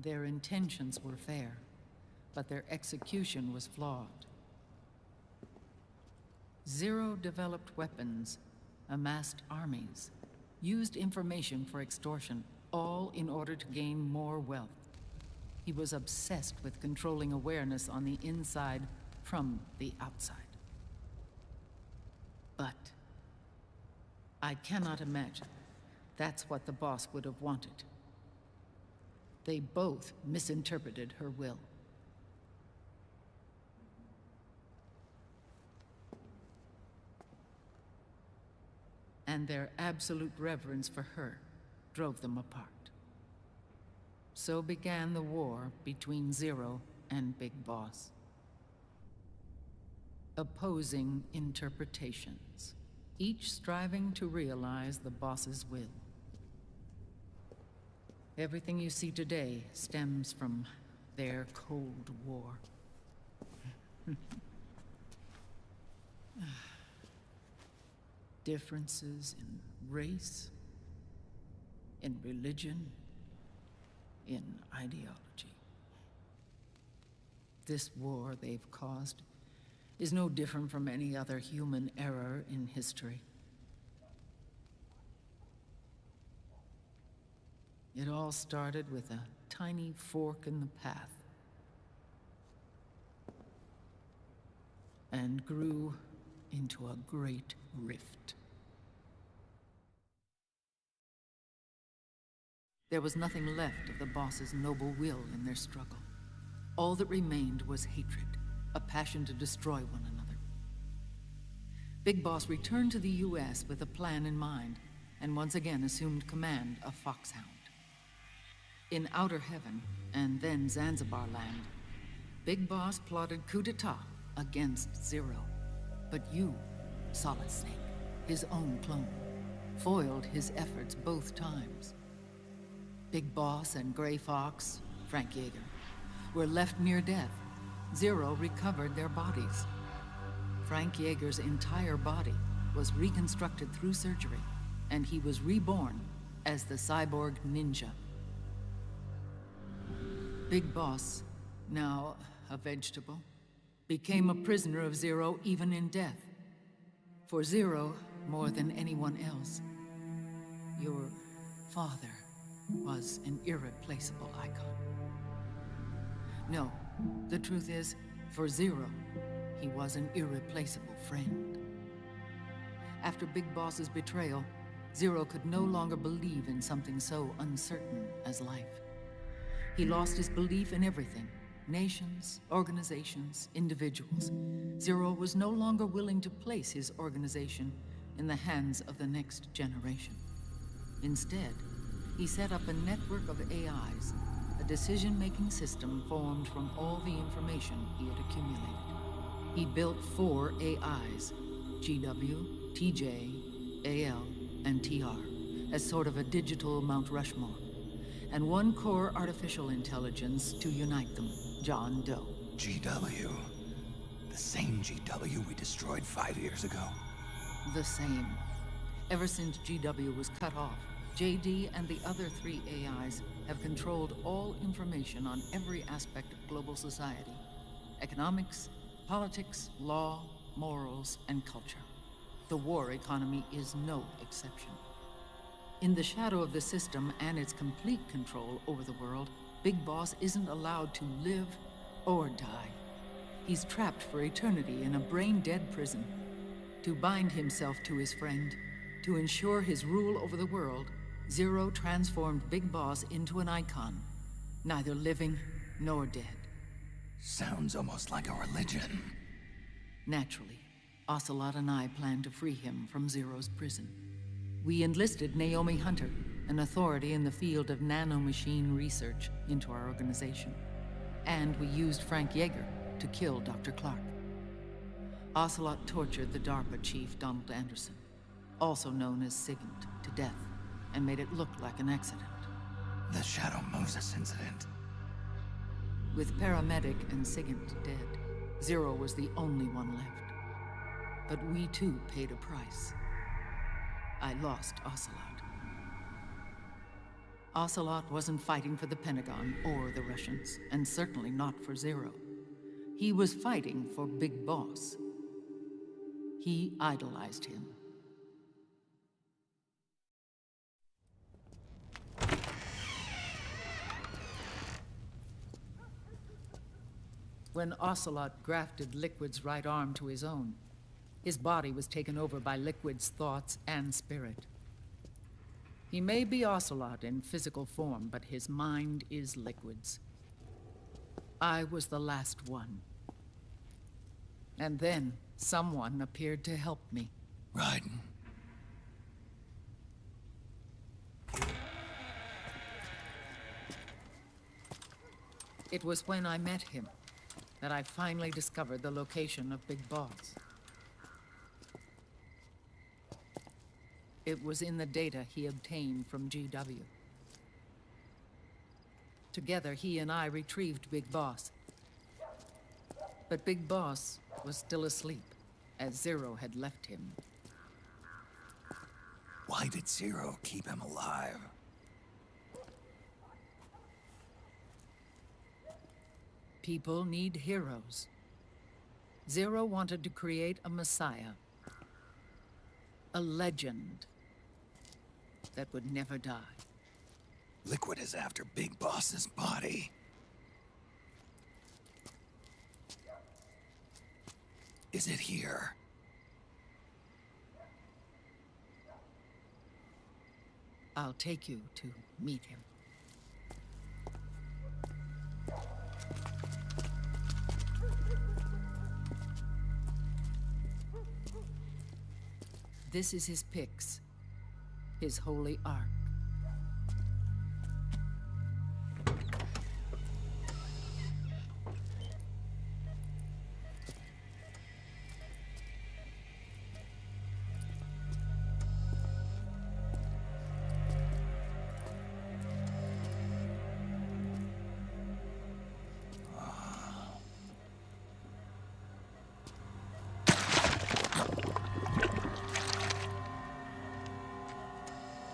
Their intentions were fair, but their execution was flawed. Zero developed weapons, amassed armies, used information for extortion, all in order to gain more wealth. He was obsessed with controlling awareness on the inside from the outside. But I cannot imagine that's what the boss would have wanted. They both misinterpreted her will. And their absolute reverence for her drove them apart. So began the war between Zero and Big Boss. Opposing interpretations, each striving to realize the boss's will. Everything you see today stems from their Cold War. Differences in race, in religion, in ideology. This war they've caused is no different from any other human error in history. It all started with a tiny fork in the path and grew into a great rift. There was nothing left of the boss's noble will in their struggle. All that remained was hatred, a passion to destroy one another. Big Boss returned to the US with a plan in mind, and once again assumed command of Foxhound. In Outer Heaven, and then Zanzibar Land, Big Boss plotted coup d'etat against Zero. But you, Solid Snake, his own clone, foiled his efforts both times. Big Boss and Gray Fox, Frank Yeager, were left near death. Zero recovered their bodies. Frank Yeager's entire body was reconstructed through surgery, and he was reborn as the cyborg ninja. Big Boss, now a vegetable, became a prisoner of Zero even in death. For Zero, more than anyone else, your father was an irreplaceable icon. No, the truth is, for Zero, he was an irreplaceable friend. After Big Boss's betrayal, Zero could no longer believe in something so uncertain as life. He lost his belief in everything. Nations, organizations, individuals. Zero was no longer willing to place his organization in the hands of the next generation. Instead, he set up a network of AIs, a decision-making system formed from all the information he had accumulated. He built 4 AIs, GW, TJ, AL, and TR, as sort of a digital Mount Rushmore, and 1 core artificial intelligence to unite them, John Doe. GW. The same GW we destroyed 5 years ago. The same. Ever since GW was cut off, JD and the other 3 AIs have controlled all information on every aspect of global society. Economics, politics, law, morals, and culture. The war economy is no exception. In the shadow of the system and its complete control over the world, Big Boss isn't allowed to live or die. He's trapped for eternity in a brain-dead prison. To bind himself to his friend, to ensure his rule over the world, Zero transformed Big Boss into an icon, neither living nor dead. Sounds almost like a religion. Naturally, Ocelot and I plan to free him from Zero's prison. We enlisted Naomi Hunter, an authority in the field of nanomachine research, into our organization. And we used Frank Yeager to kill Dr. Clark. Ocelot tortured the DARPA chief, Donald Anderson, also known as Sigint, to death, and made it look like an accident. The Shadow Moses incident. With Paramedic and Sigint dead, Zero was the only one left. But we too paid a price. I lost Ocelot. Ocelot wasn't fighting for the Pentagon or the Russians, and certainly not for Zero. He was fighting for Big Boss. He idolized him. When Ocelot grafted Liquid's right arm to his own, his body was taken over by Liquid's thoughts and spirit. He may be Ocelot in physical form, but his mind is Liquid's. I was the last one. And then someone appeared to help me. Raiden. It was when I met him that I finally discovered the location of Big Boss. It was in the data he obtained from GW. Together, he and I retrieved Big Boss. But Big Boss was still asleep, as Zero had left him. Why did Zero keep him alive? People need heroes. Zero wanted to create a messiah. A legend that would never die. Liquid is after Big Boss's body. Is it here? I'll take you to meet him. This is his pyx, his holy ark.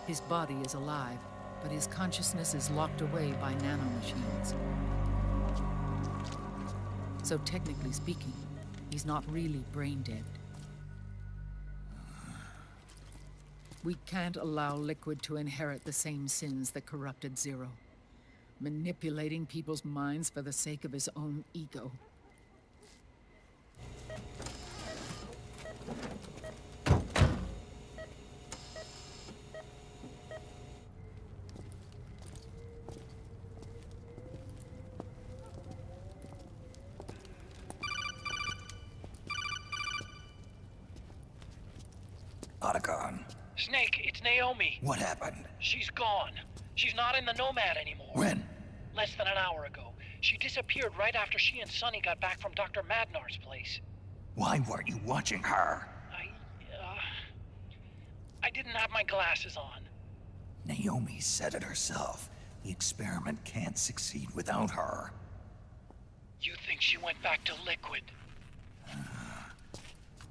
His body is alive, but his consciousness is locked away by nanomachines. So technically speaking, he's not really brain dead. We can't allow Liquid to inherit the same sins that corrupted Zero, manipulating people's minds for the sake of his own ego. Otacon. Snake, it's Naomi. What happened? She's gone. She's not in the Nomad anymore. When? Less than an hour ago. She disappeared right after she and Sonny got back from Dr. Madnar's place. Why weren't you watching her? I didn't have my glasses on. Naomi said it herself. The experiment can't succeed without her. You think she went back to Liquid?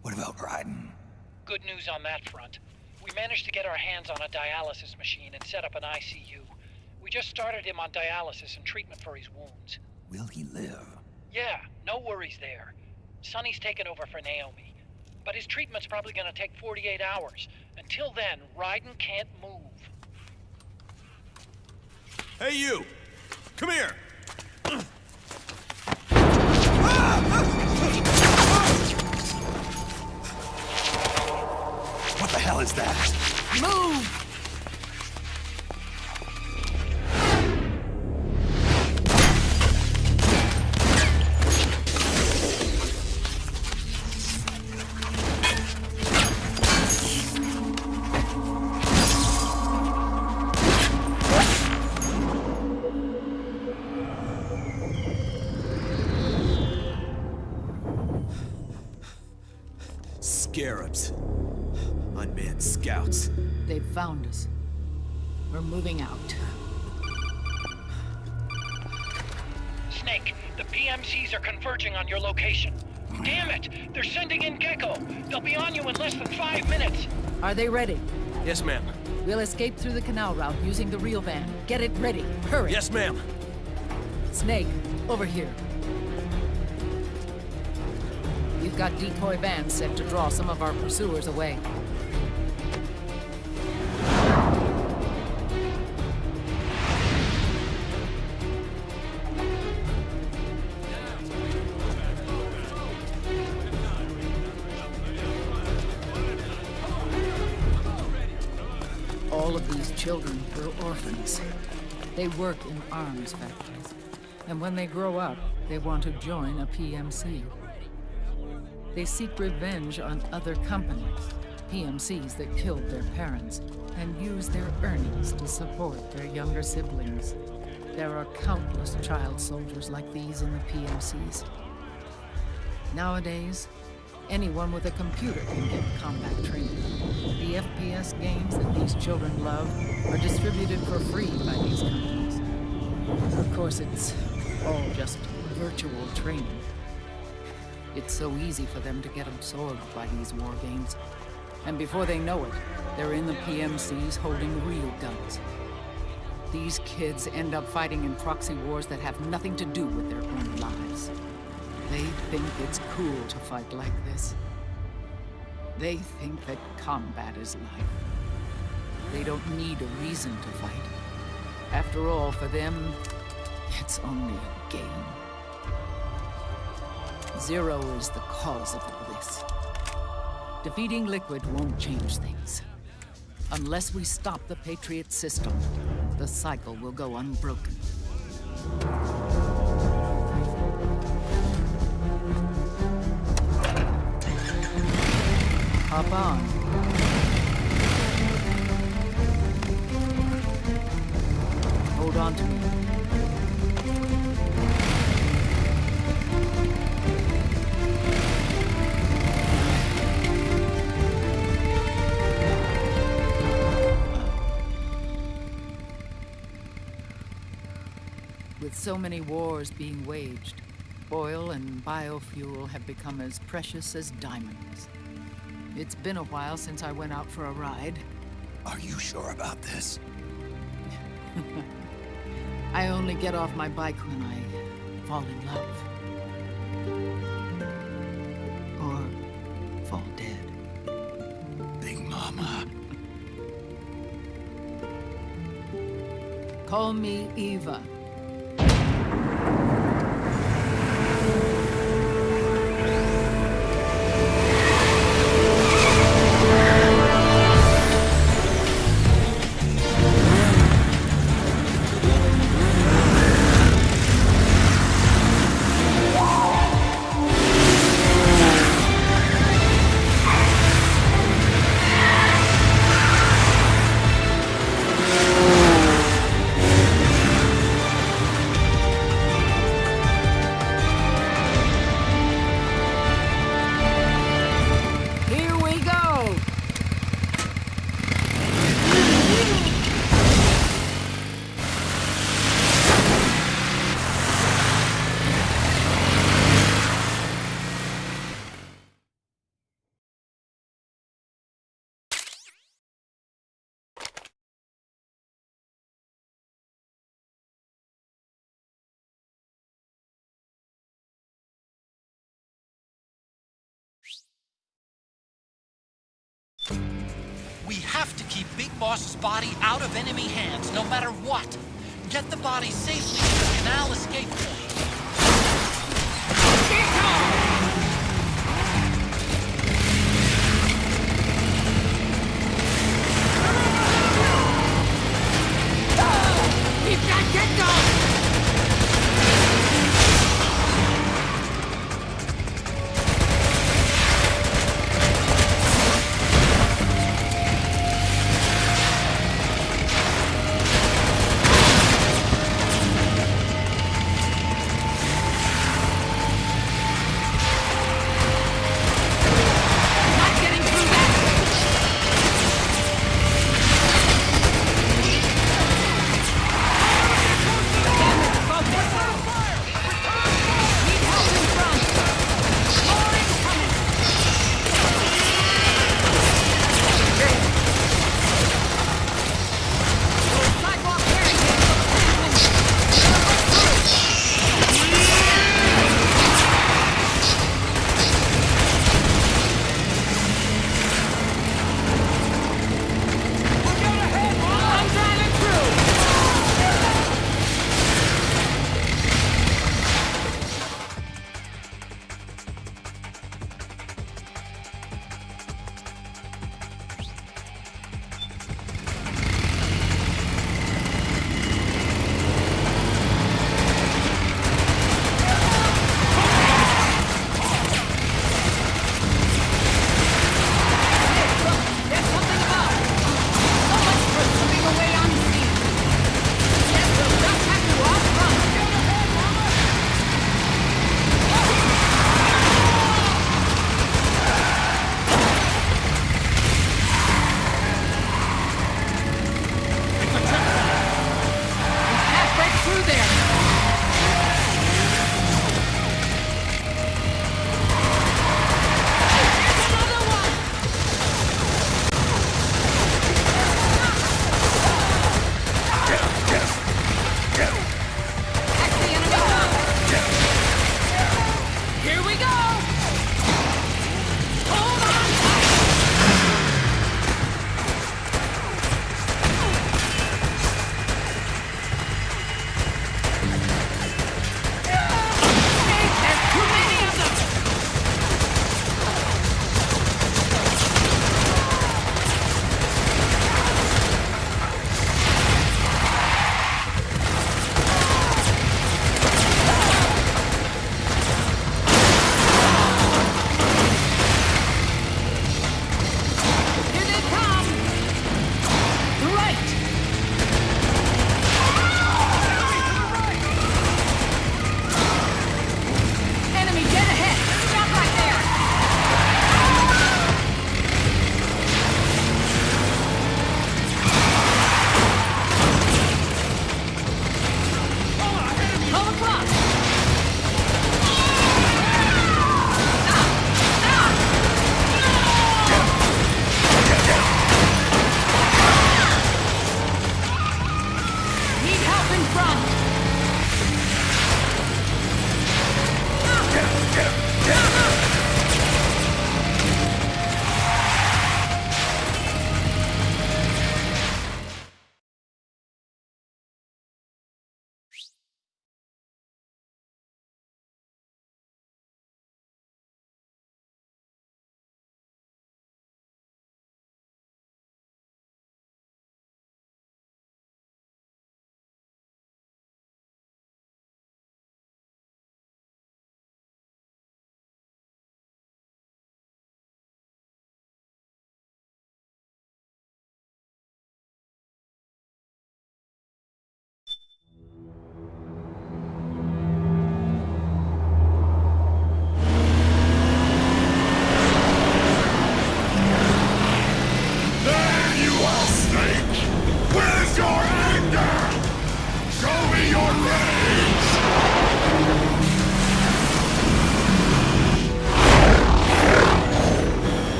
What about Raiden? Good news on that front. We managed to get our hands on a dialysis machine and set up an ICU. We just started him on dialysis and treatment for his wounds. Will he live? Yeah, no worries there. Sonny's taken over for Naomi. But his treatment's probably gonna take 48 hours. Until then, Raiden can't move. Hey, you! Come here! What the hell is that? Move! Scarabs. Unmanned scouts. They've found us. We're moving out. Snake, the PMCs are converging on your location. Damn it! They're sending in Gecko! They'll be on you in less than 5 minutes! Are they ready? Yes, ma'am. We'll escape through the canal route using the real van. Get it ready. Hurry. Yes, ma'am. Snake, over here. We've got decoy vans set to draw some of our pursuers away. All of these children were orphans. They work in arms factories. And when they grow up, they want to join a PMC. They seek revenge on other companies, PMCs that killed their parents, and use their earnings to support their younger siblings. There are countless child soldiers like these in the PMCs. Nowadays, anyone with a computer can get combat training. The FPS games that these children love are distributed for free by these companies. Of course, it's all just virtual training. It's so easy for them to get absorbed by these war games. And before they know it, they're in the PMCs holding real guns. These kids end up fighting in proxy wars that have nothing to do with their own lives. They think it's cool to fight like this. They think that combat is life. They don't need a reason to fight. After all, for them, it's only a game. Zero is the cause of all this. Defeating Liquid won't change things. Unless we stop the Patriot system, the cycle will go unbroken. Hop on. Hold on to me. With so many wars being waged, oil and biofuel have become as precious as diamonds. It's been a while since I went out for a ride. Are you sure about this? I only get off my bike when I fall in love. Or fall dead. Big Mama. Call me Eva. We have to keep Big Boss's body out of enemy hands, no matter what. Get the body safely to the canal escape point. We've got get going!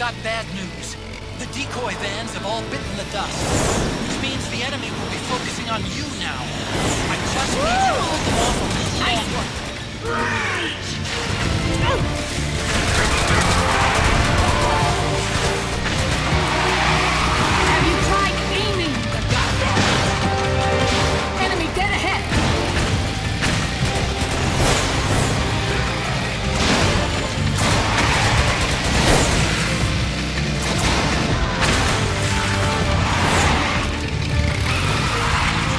got bad news. The decoy vans have all bitten the dust, which means the enemy will be focusing on you now. I just need you to hold them off a little longer. Have you tried aiming the gun? Enemy dead ahead!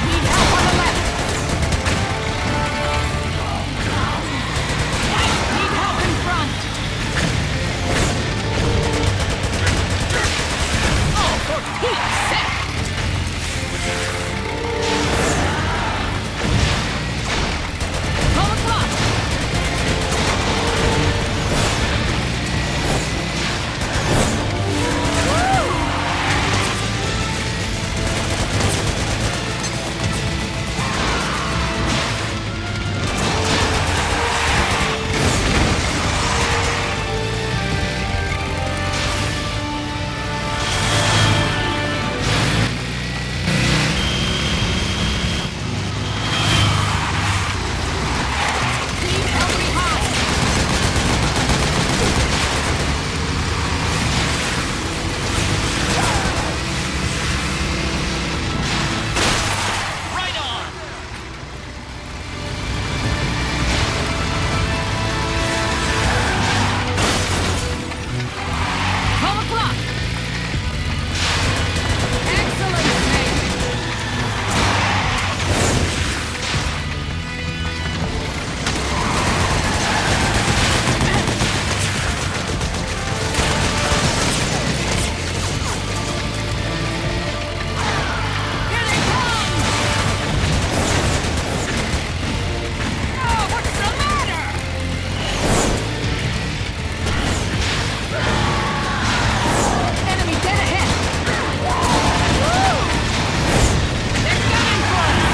Need help on the left! Need help in front! Oh, for Pete's sake! Call the clock! Leave help behind! Right on! Call the clock! Excellent, mate! Here they come! Oh, what's the matter? Enemy dead ahead! Woo! They're coming for us!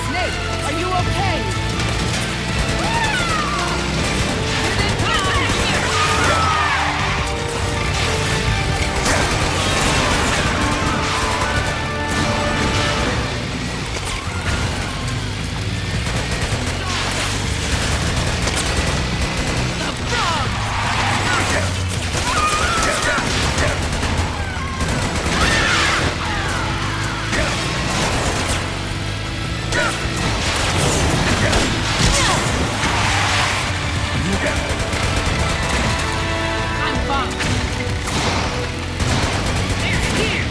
Snake, are you okay? Here they come! The frog! I'm bummed. They're here!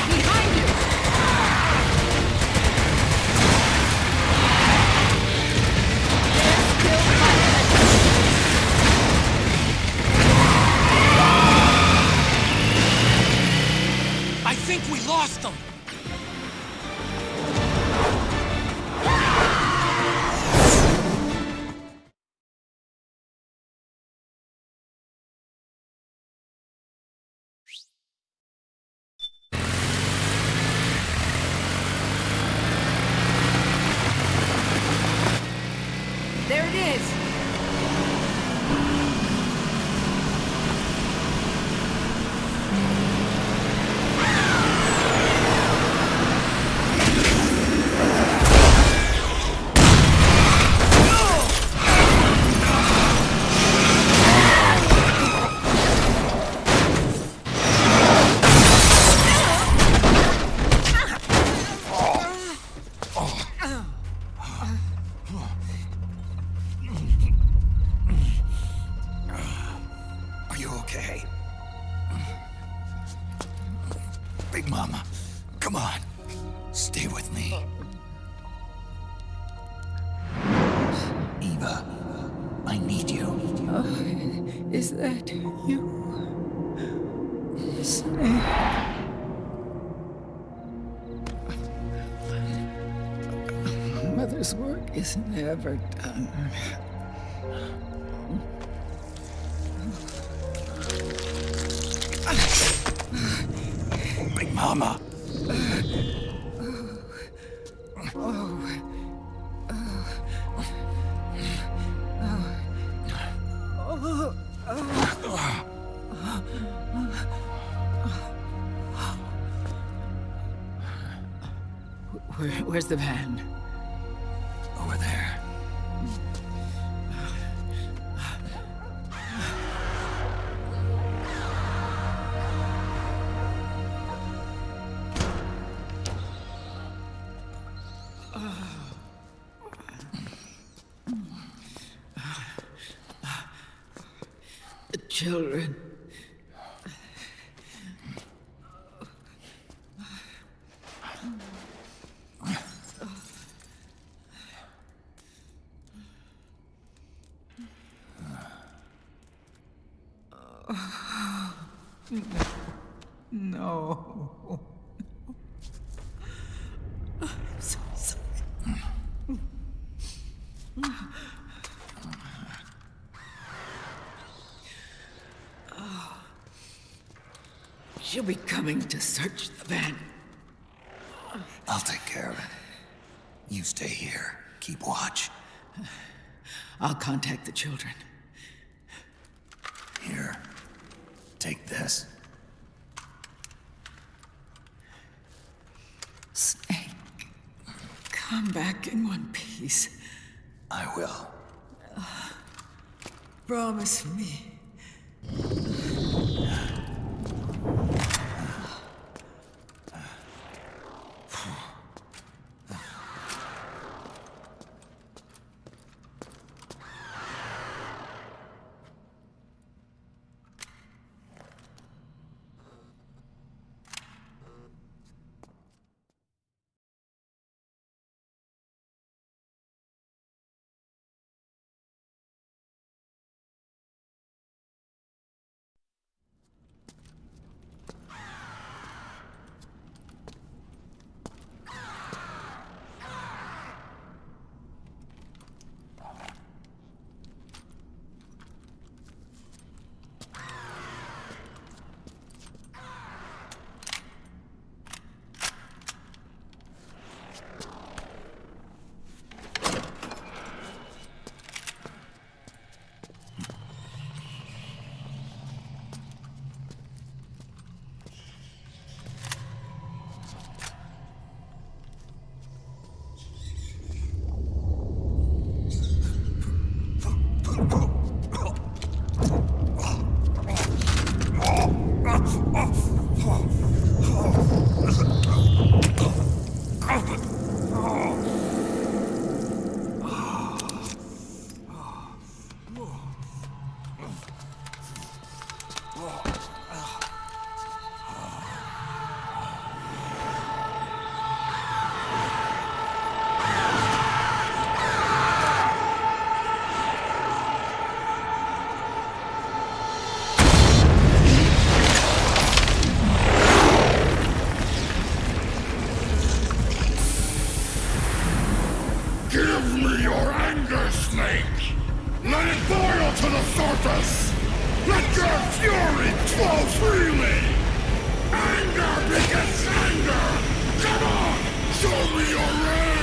Behind you! They're still fighting. I think we lost them! There it is! Are you okay? Big Mama, come on. Stay with me. Eva, I need you. Is that you? Mother's work is never done. My mama. Where's the van? Over there. The children. No. I'm so sorry. She'll be coming to search the van. I'll take care of it. You stay here. Keep watch. I'll contact the children. Here. Take this. Snake, come back in one piece. I will. Promise me. Give me your anger, Snake! Let it boil to the surface! Let your fury flow freely! Anger begets anger! Come on! Show me your rage!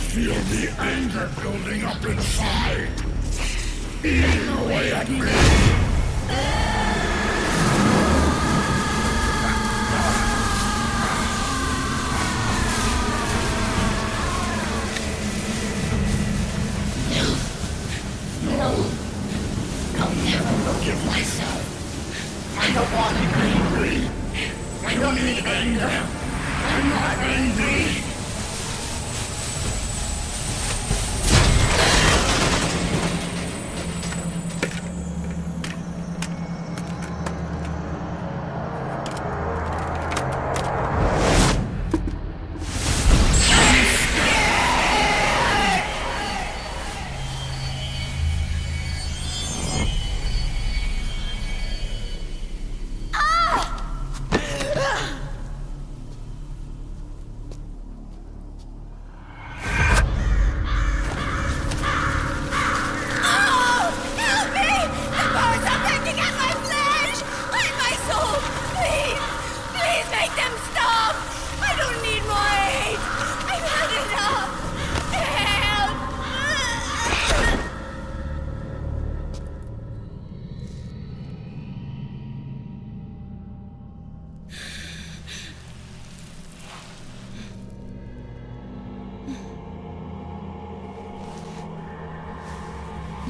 feel the anger building up inside. Eating away at me. No. I'll never forgive myself. I don't want to be angry. I don't need anger. I'm not angry.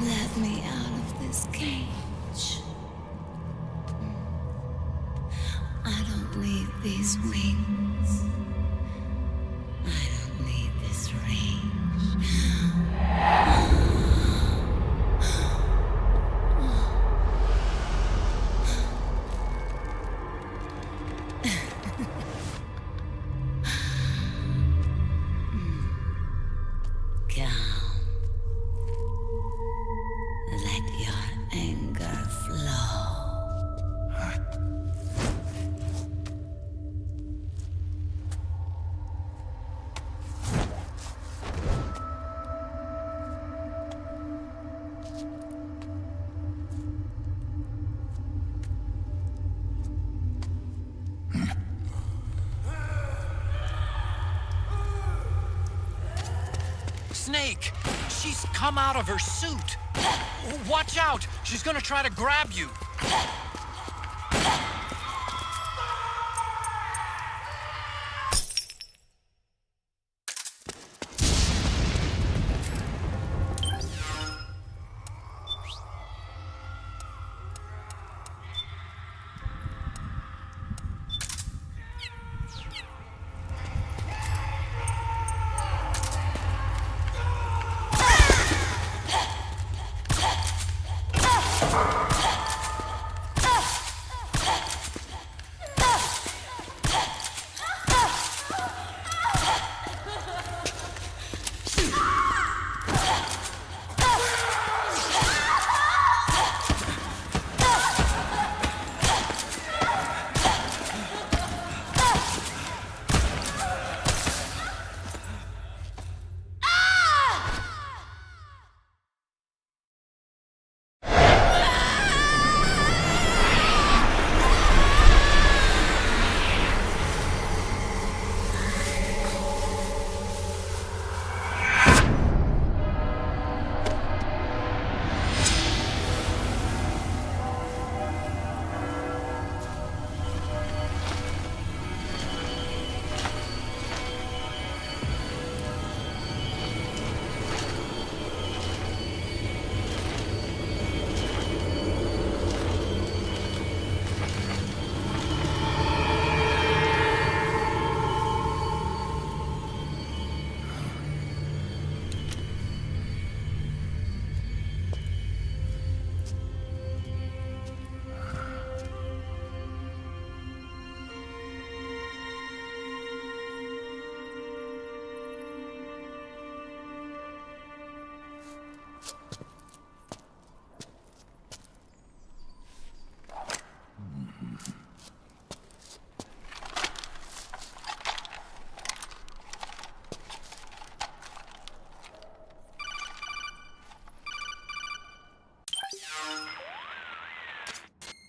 Let me out of this cage. I don't need these wings. I don't need this range. Calm. Let your anger flow. Snake! She's come out of her suit! Watch out! She's gonna try to grab you!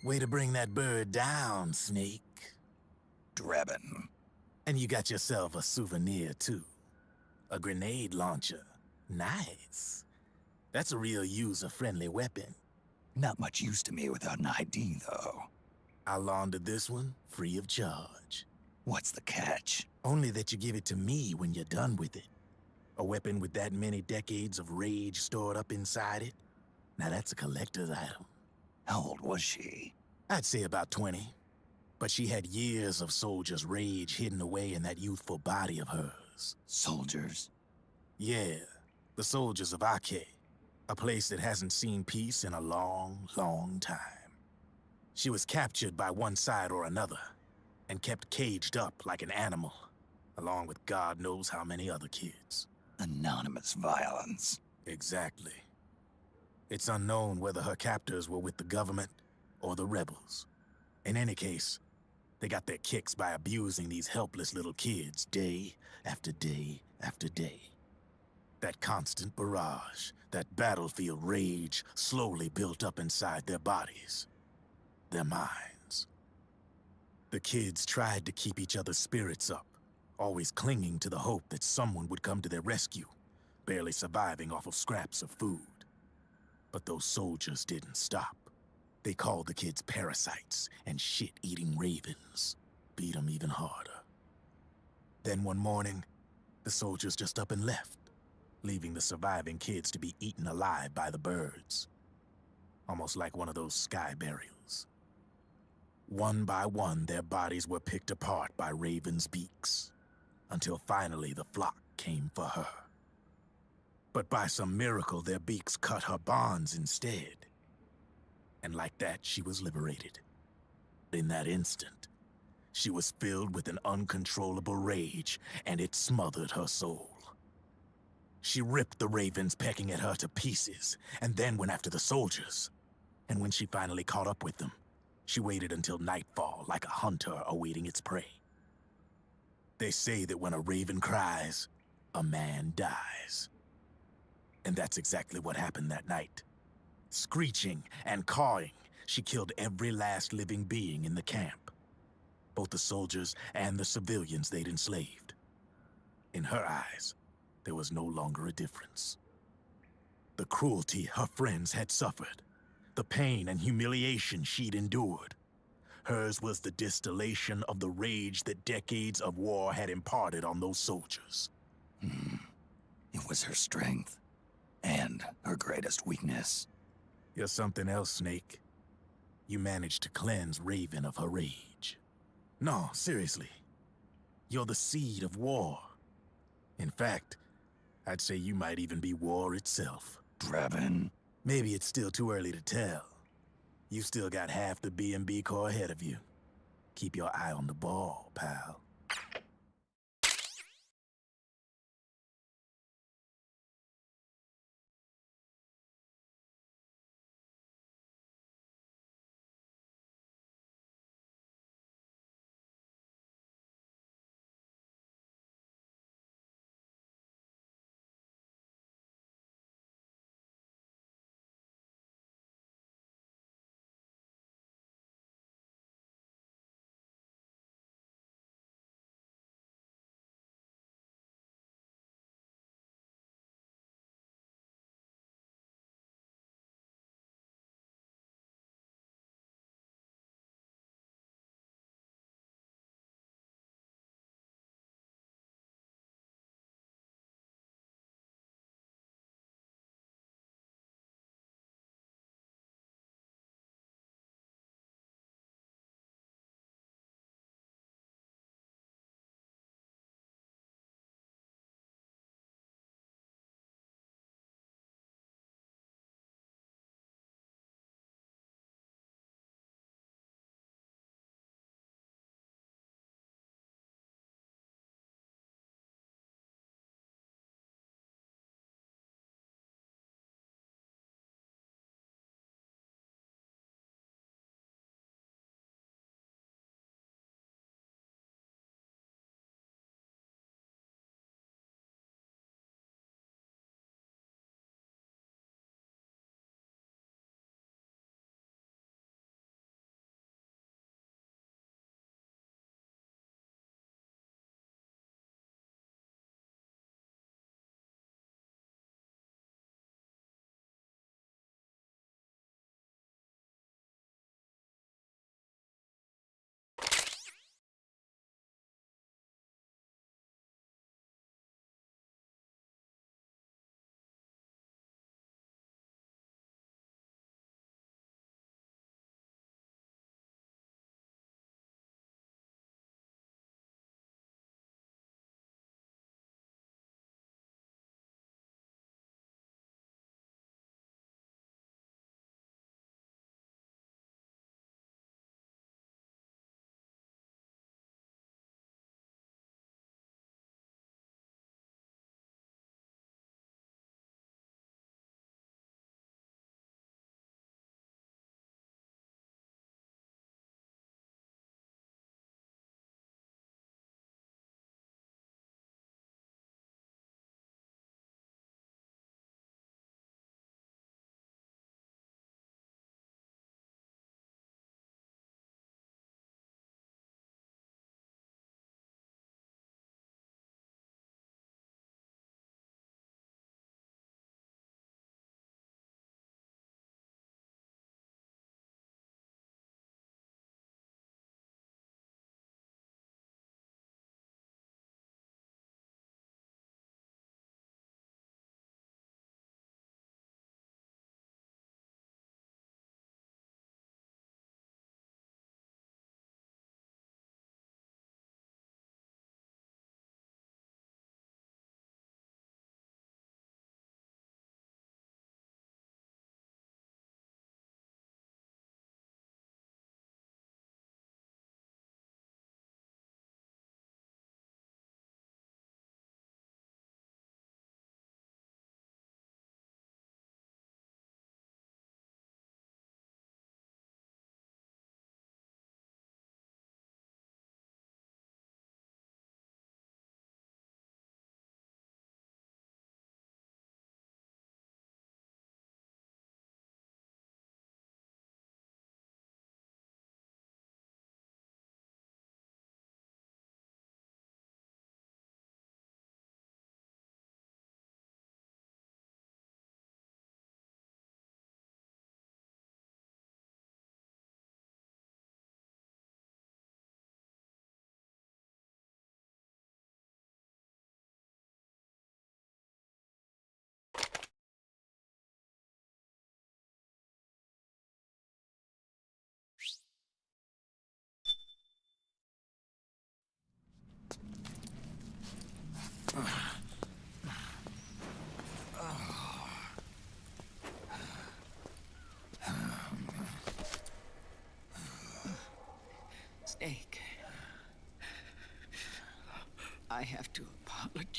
Way to bring that bird down, Snake. Drebin. And you got yourself a souvenir, too. A grenade launcher. Nice. That's a real user-friendly weapon. Not much use to me without an ID, though. I'll launder this one free of charge. What's the catch? Only that you give it to me when you're done with it. A weapon with that many decades of rage stored up inside it? Now that's a collector's item. How old was she? I'd say about 20. But she had years of soldiers' rage hidden away in that youthful body of hers. Soldiers? Yeah, the soldiers of Ake. A place that hasn't seen peace in a long, long time. She was captured by one side or another, and kept caged up like an animal, along with God knows how many other kids. Anonymous violence. Exactly. It's unknown whether her captors were with the government or the rebels. In any case, they got their kicks by abusing these helpless little kids day after day after day. That constant barrage, that battlefield rage slowly built up inside their bodies, their minds. The kids tried to keep each other's spirits up, always clinging to the hope that someone would come to their rescue, barely surviving off of scraps of food. But those soldiers didn't stop. They called the kids parasites and shit-eating ravens, beat them even harder. Then one morning, the soldiers just up and left, leaving the surviving kids to be eaten alive by the birds. Almost like one of those sky burials. One by one, their bodies were picked apart by ravens' beaks, until finally the flock came for her. But by some miracle, their beaks cut her bonds instead. And like that, she was liberated. In that instant, she was filled with an uncontrollable rage, and it smothered her soul. She ripped the ravens pecking at her to pieces, and then went after the soldiers. And when she finally caught up with them, she waited until nightfall like a hunter awaiting its prey. They say that when a raven cries, a man dies. And that's exactly what happened that night. Screeching and cawing, she killed every last living being in the camp. Both the soldiers and the civilians they'd enslaved. In her eyes, there was no longer a difference. The cruelty her friends had suffered, the pain and humiliation she'd endured. Hers was the distillation of the rage that decades of war had imparted on those soldiers. It was her strength, and her greatest weakness. You're something else, Snake. You managed to cleanse Raven of her rage. No, seriously. You're the seed of war. In fact, I'd say you might even be war itself. Drebin? Maybe it's still too early to tell. You still got half the B&B Corps ahead of you. Keep your eye on the ball, pal.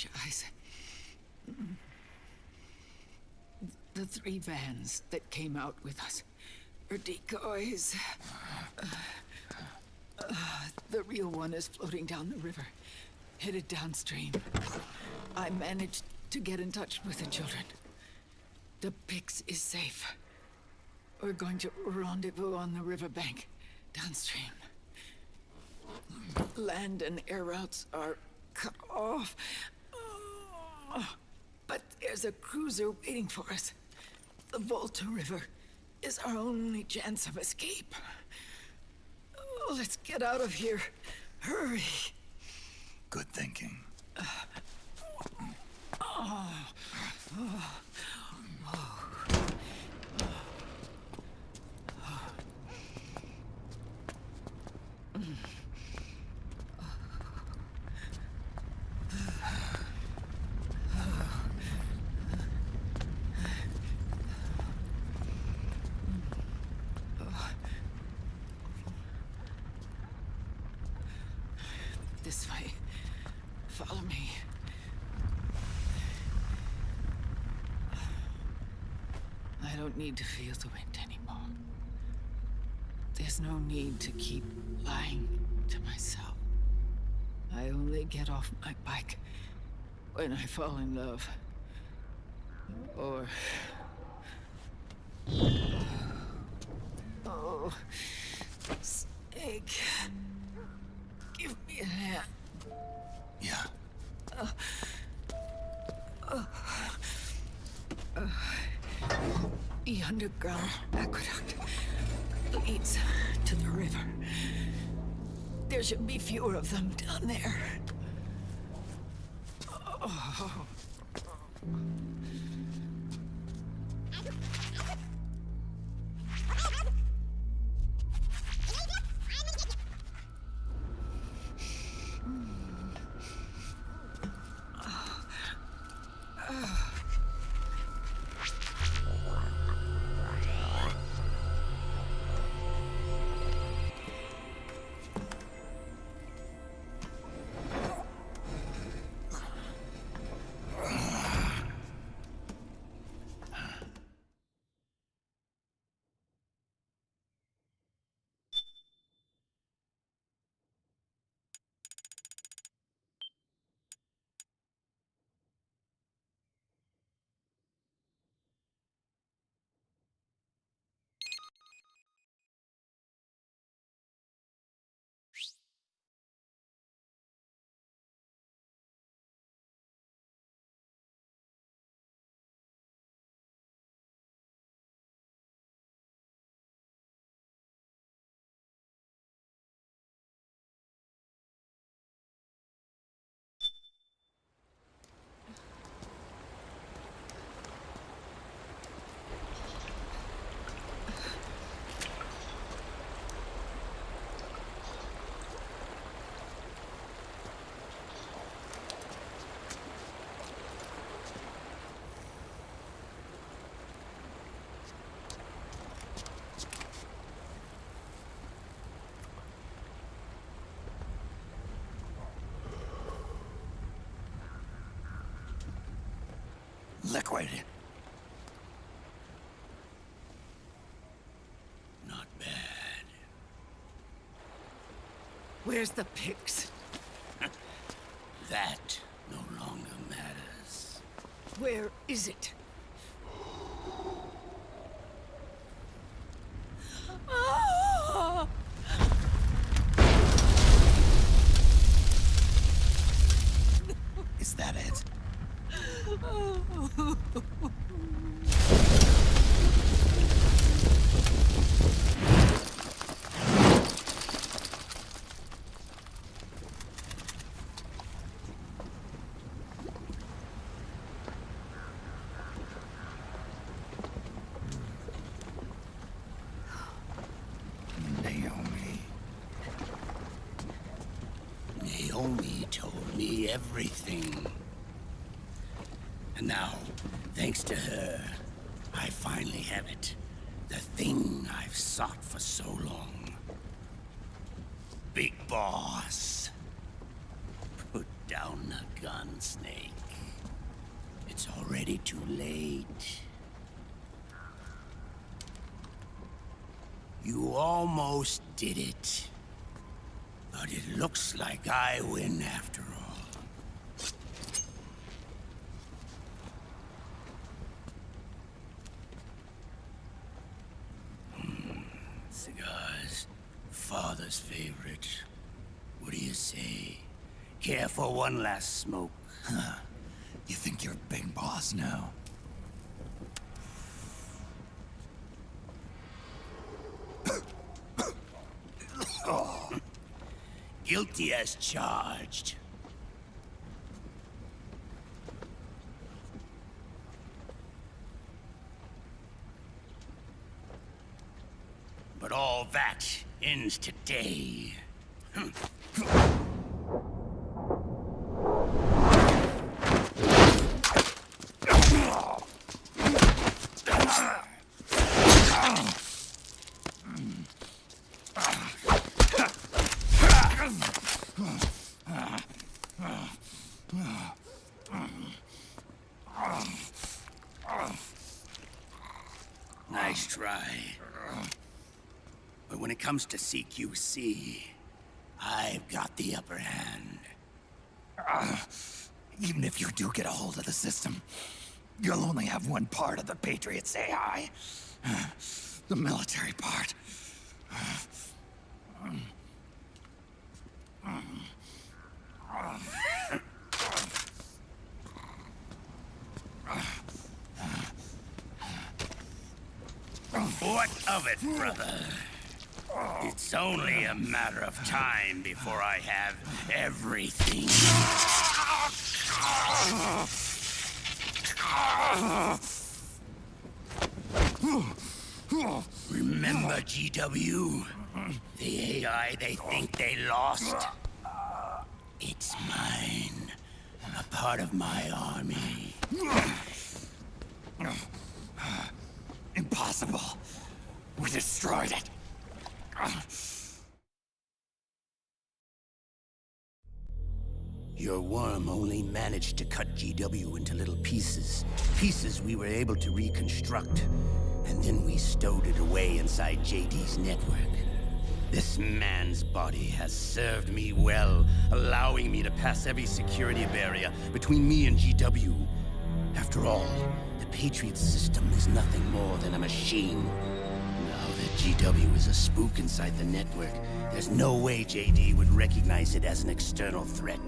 apologize. The 3 vans that came out with us are decoys. The real one is floating down the river, headed downstream. I managed to get in touch with the children. The Pix is safe. We're going to rendezvous on the riverbank, downstream. Land and air routes are cut off. But there's a cruiser waiting for us. The Volta River is our only chance of escape. Let's get out of here. Hurry. Good thinking. This way. Follow me. I don't need to feel the wind anymore. There's no need to keep lying to myself. I only get off my bike when I fall in love. Or... Oh, Snake. Give me a hand. Yeah. The underground aqueduct leads to the river. There should be fewer of them down there. Oh. Liquid. Not bad. Where's the Pix? That no longer matters. Where is it? Ah! Is that it? Naomi told me everything. And now, thanks to her, I finally have it. The thing I've sought for so long. Big Boss. Put down the gun, Snake. It's already too late. You almost did it. But it looks like I win after all. Cigars. Father's favorite. What do you say? Care for one last smoke? Huh. You think you're big boss now? Guilty as charged. But all that ends today. Nice try. But when it comes to CQC, I've got the upper hand. Even if you do get a hold of the system, you'll only have one part of the Patriots AI. The military part. What of it, brother? It's only a matter of time before I have everything. Remember GW? The AI they think they lost? It's mine. A part of my army. Impossible. We destroyed it. Your worm only managed to cut GW into little pieces. Pieces we were able to reconstruct. And then we stowed it away inside JD's network. This man's body has served me well, allowing me to pass every security barrier between me and GW. After all, the Patriots system is nothing more than a machine. Now that GW is a spook inside the network, there's no way JD would recognize it as an external threat.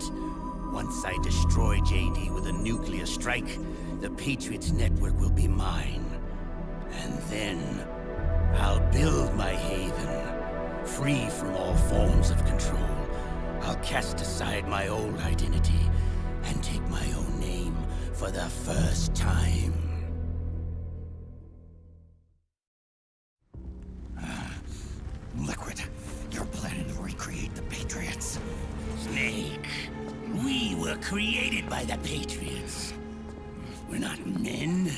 Once I destroy JD with a nuclear strike, the Patriots network will be mine. And then, I'll build my haven, free from all forms of control. I'll cast aside my old identity and take my own name for the first time. Liquid, you're planning to recreate the Patriots. Snake, we were created by the Patriots. We're not men.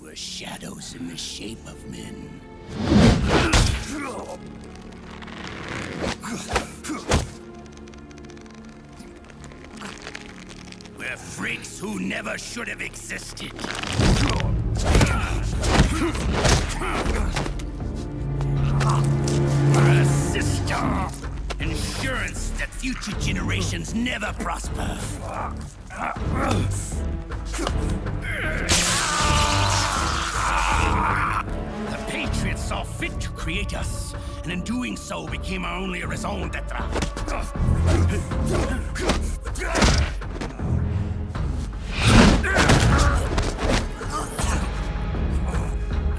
We're shadows in the shape of men. We're freaks who never should have existed. We're a system. Insurance that future generations never prosper. The Patriots saw fit to create us, and in doing so became our only raison d'etre.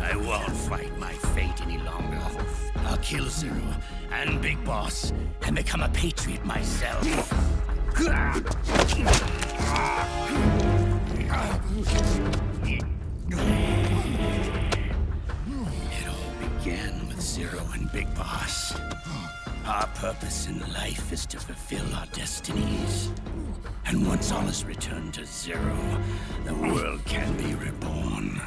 I won't fight my fate any longer. I'll kill Zero and Big Boss and become a Patriot myself. It all began with Zero and Big Boss. Our purpose in life is to fulfill our destinies. And once all is returned to Zero, the world can be reborn.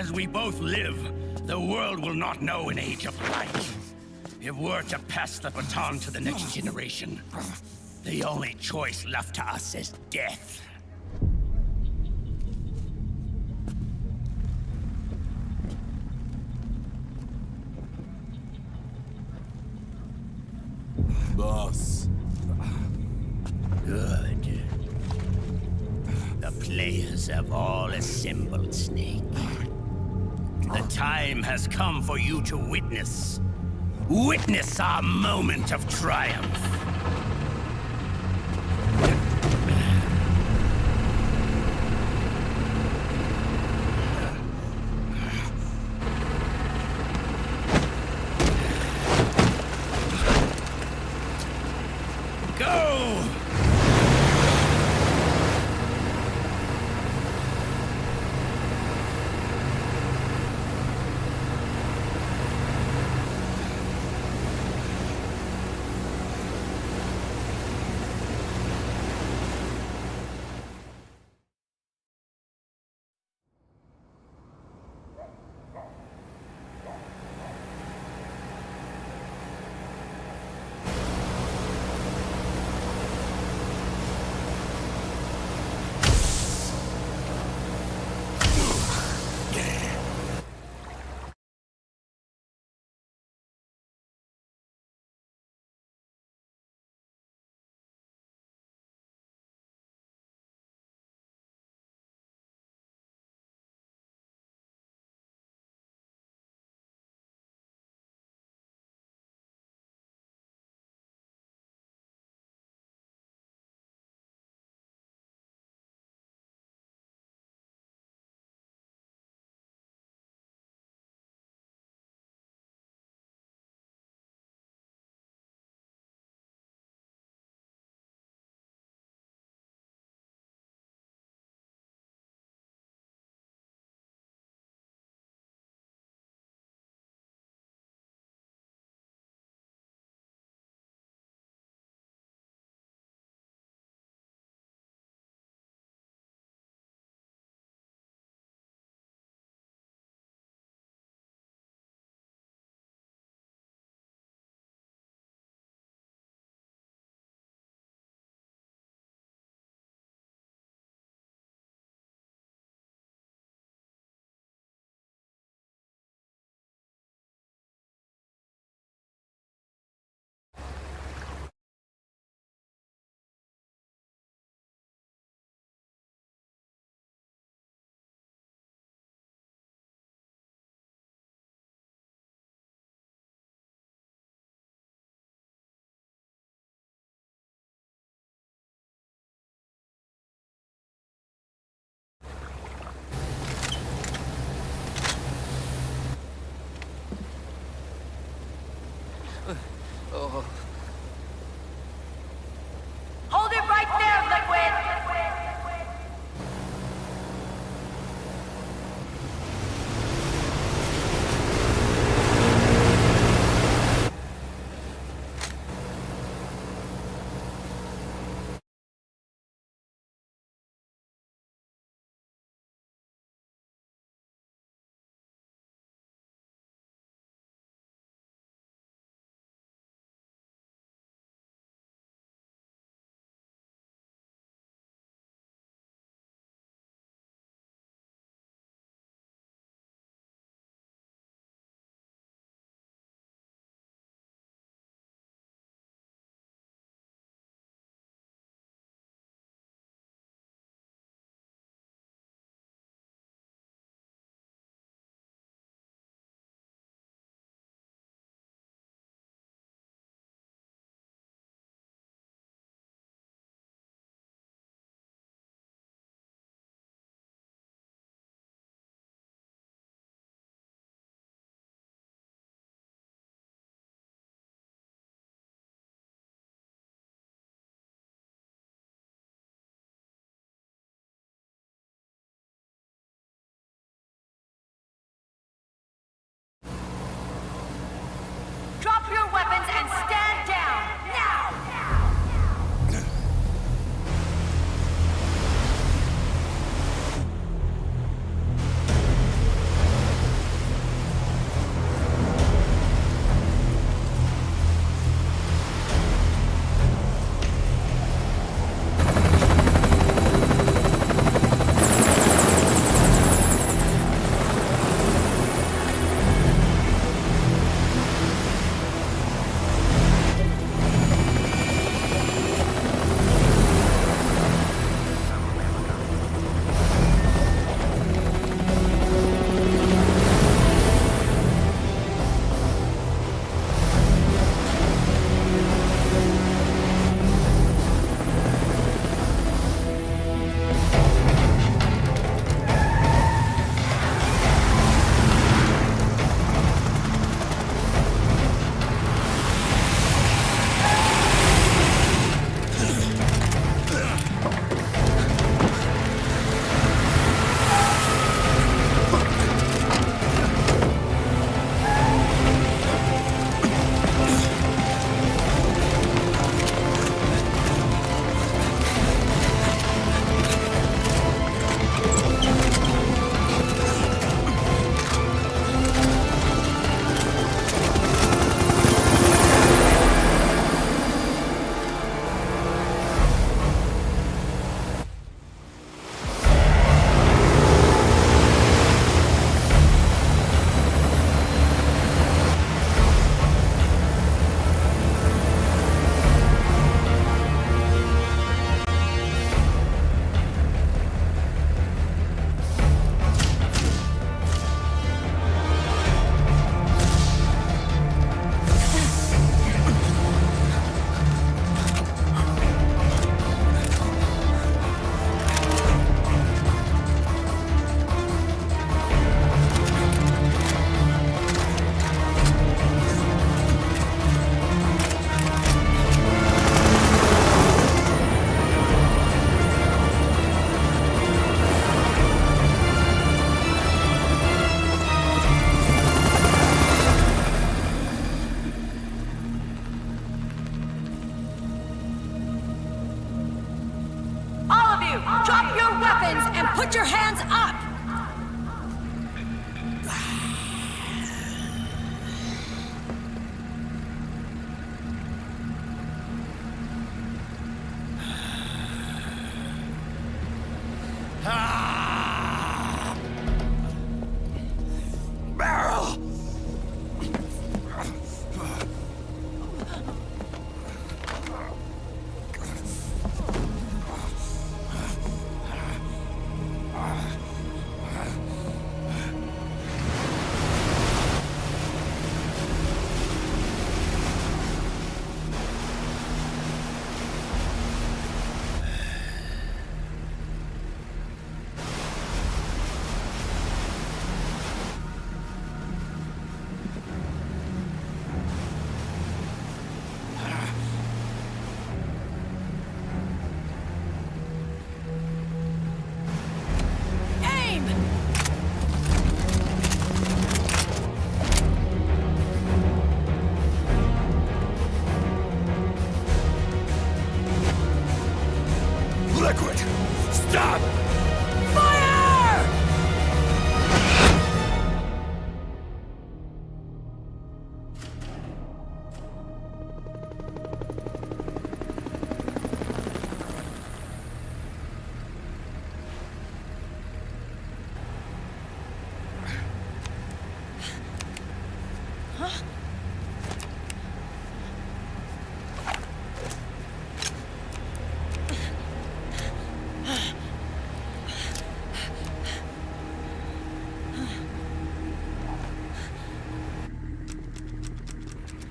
as we both live, the world will not know an age of light. If we're to pass the baton to the next generation, the only choice left to us is death. Boss. Good. The players have all assembled, Snake. The time has come for you to witness. Witness our moment of triumph. Go!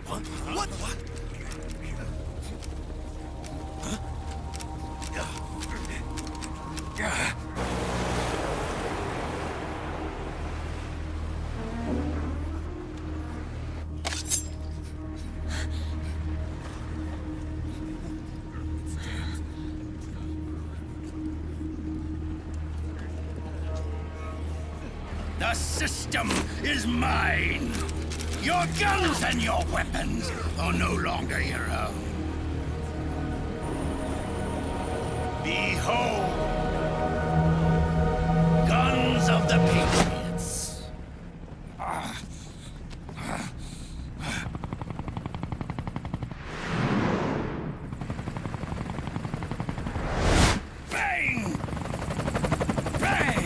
What? The system is mine. Your guns and your weapons are no longer your own. Behold, guns of the Patriots. Bang! Bang!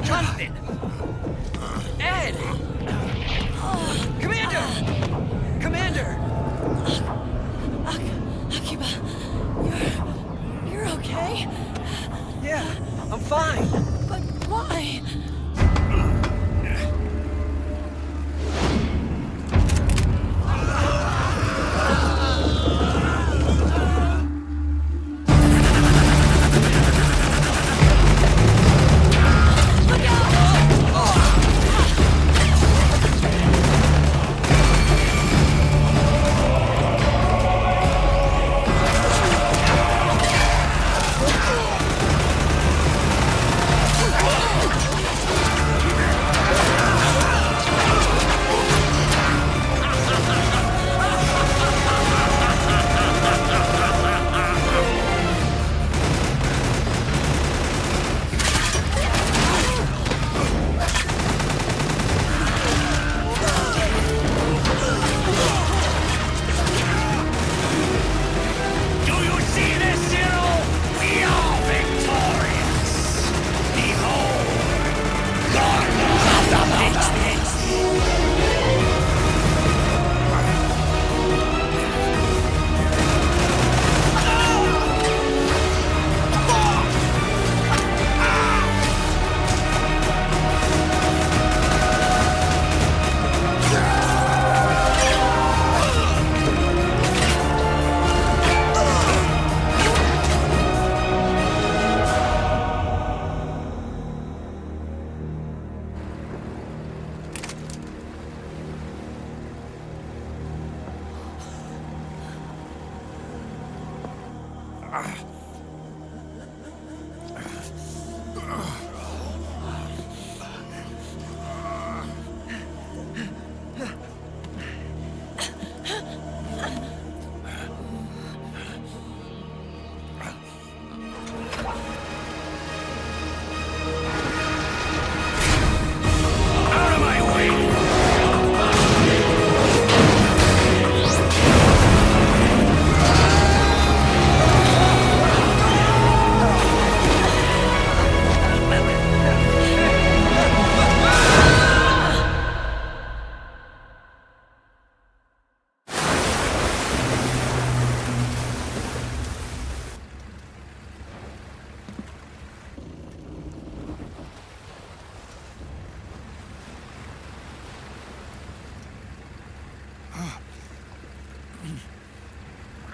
Jonathan! Ed! Commander! Commander! Akiba, you're okay? Yeah, I'm fine. But why?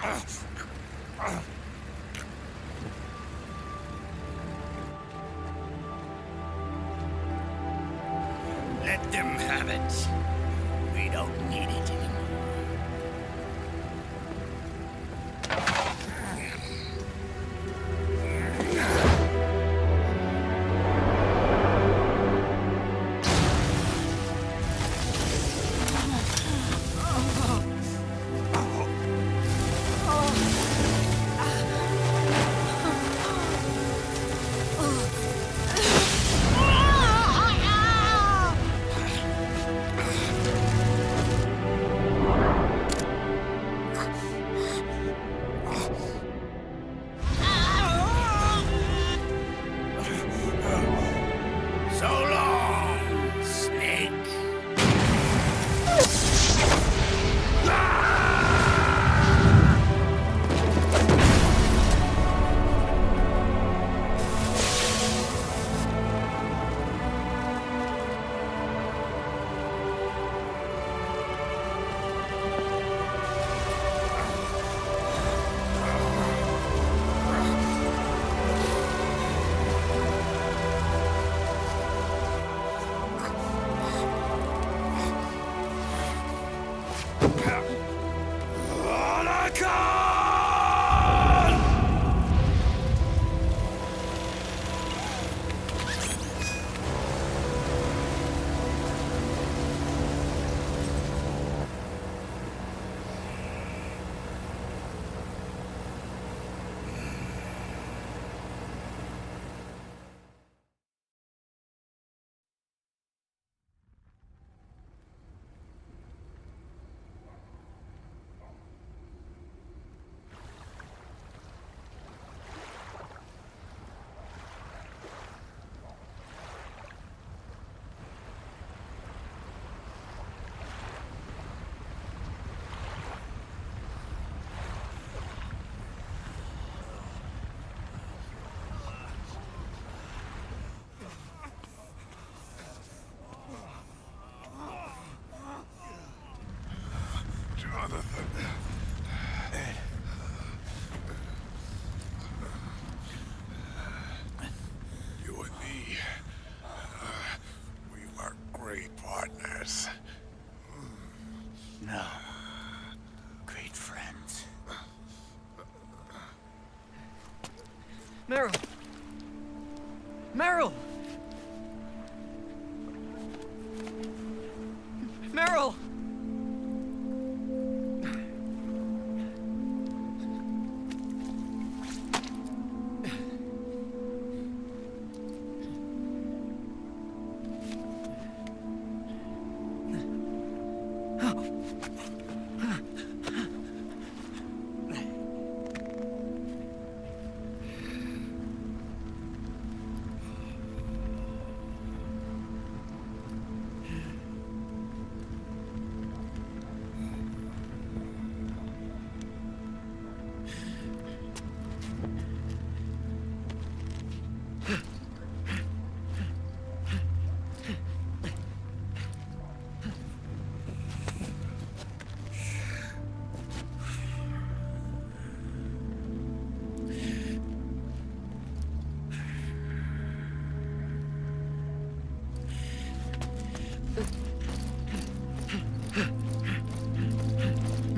Let them have it. We don't need it anymore. So long, Snake. You and me, we were great partners. No. Great friends. Meryl! Meryl! Meryl!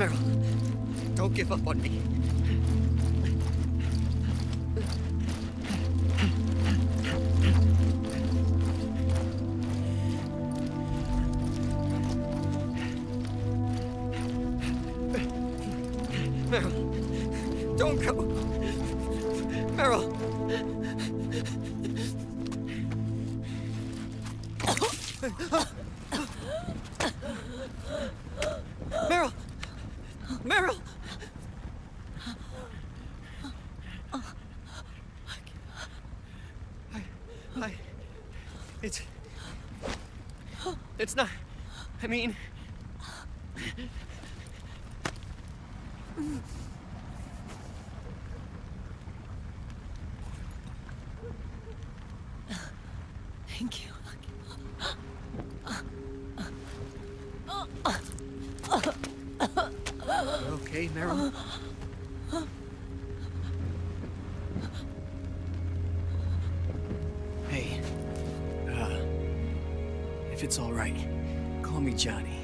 Meryl, don't give up on me. Meryl, don't go. Meryl. Meryl! Meryl! It's not... I mean... Thank you. You okay, Meryl? Hey, if it's all right, call me Johnny.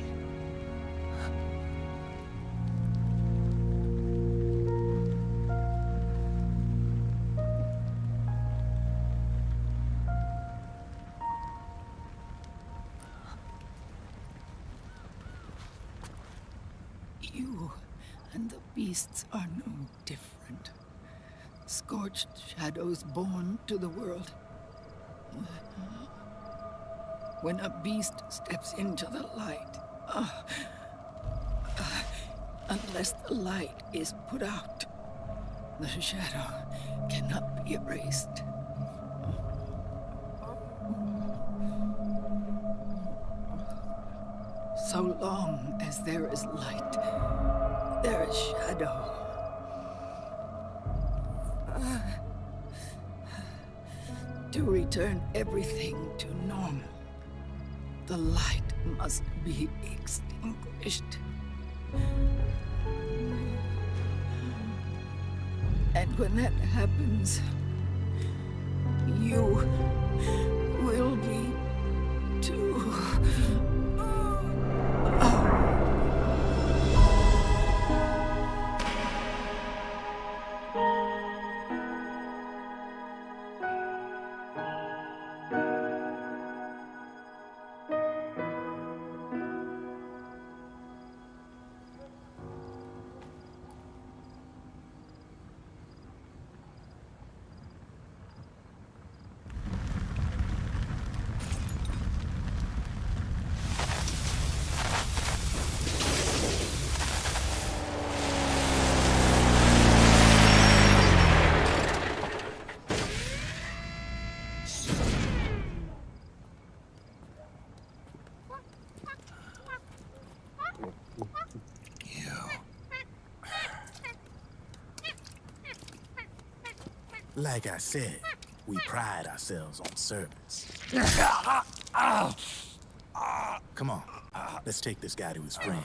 You and the beasts are no different. Scorched shadows born to the world. When a beast steps into the light, unless the light is put out, the shadow cannot be erased. So long as there is light, there is shadow. To return everything to normal, the light must be extinguished. And when that happens, you will be too. Like I said, we pride ourselves on service. Come on, let's take this guy to his friends.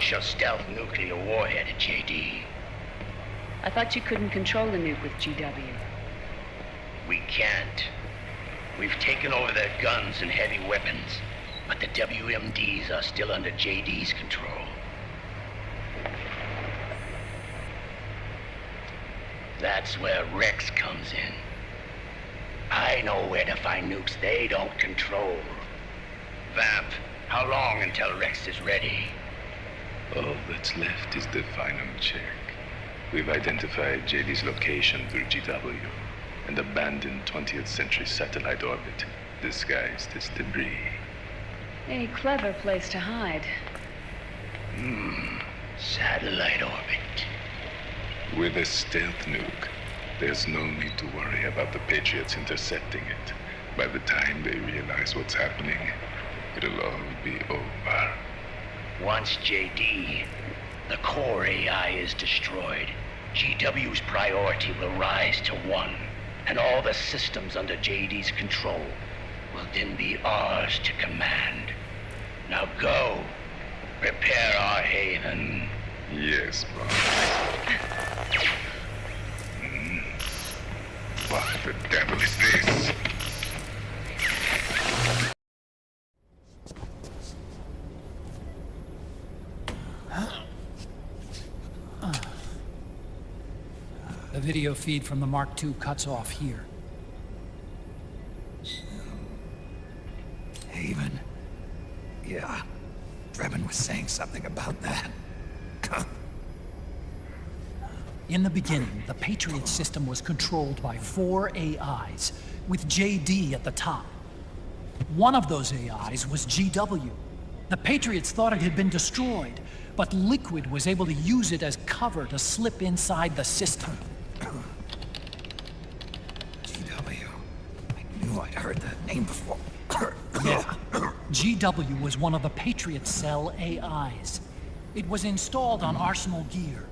launch a stealth nuclear warhead at JD. I thought you couldn't control the nuke with GW. We can't. We've taken over their guns and heavy weapons, but the WMDs are still under JD's control. That's where Rex comes in. I know where to find nukes they don't control. Vamp, how long until Rex is ready? All that's left is the final check. We've identified JD's location through GW, an abandoned 20th century satellite orbit, disguised as debris. A clever place to hide. Satellite orbit. With a stealth nuke, there's no need to worry about the Patriots intercepting it. By the time they realize what's happening, it'll all be over. Once JD, the core AI is destroyed, GW's priority will rise to 1, and all the systems under JD's control will then be ours to command. Now go, prepare our haven. Yes, boss. What the devil is this? The video feed from the Mark II cuts off here. Haven. Yeah. Drebin was saying something about that. In the beginning, the Patriot system was controlled by 4 AIs, with JD at the top. One of those AIs was GW. The Patriots thought it had been destroyed, but Liquid was able to use it as cover to slip inside the system. GW. I knew I'd heard that name before. Yeah. GW was one of the Patriot Cell AIs. It was installed on Arsenal gear.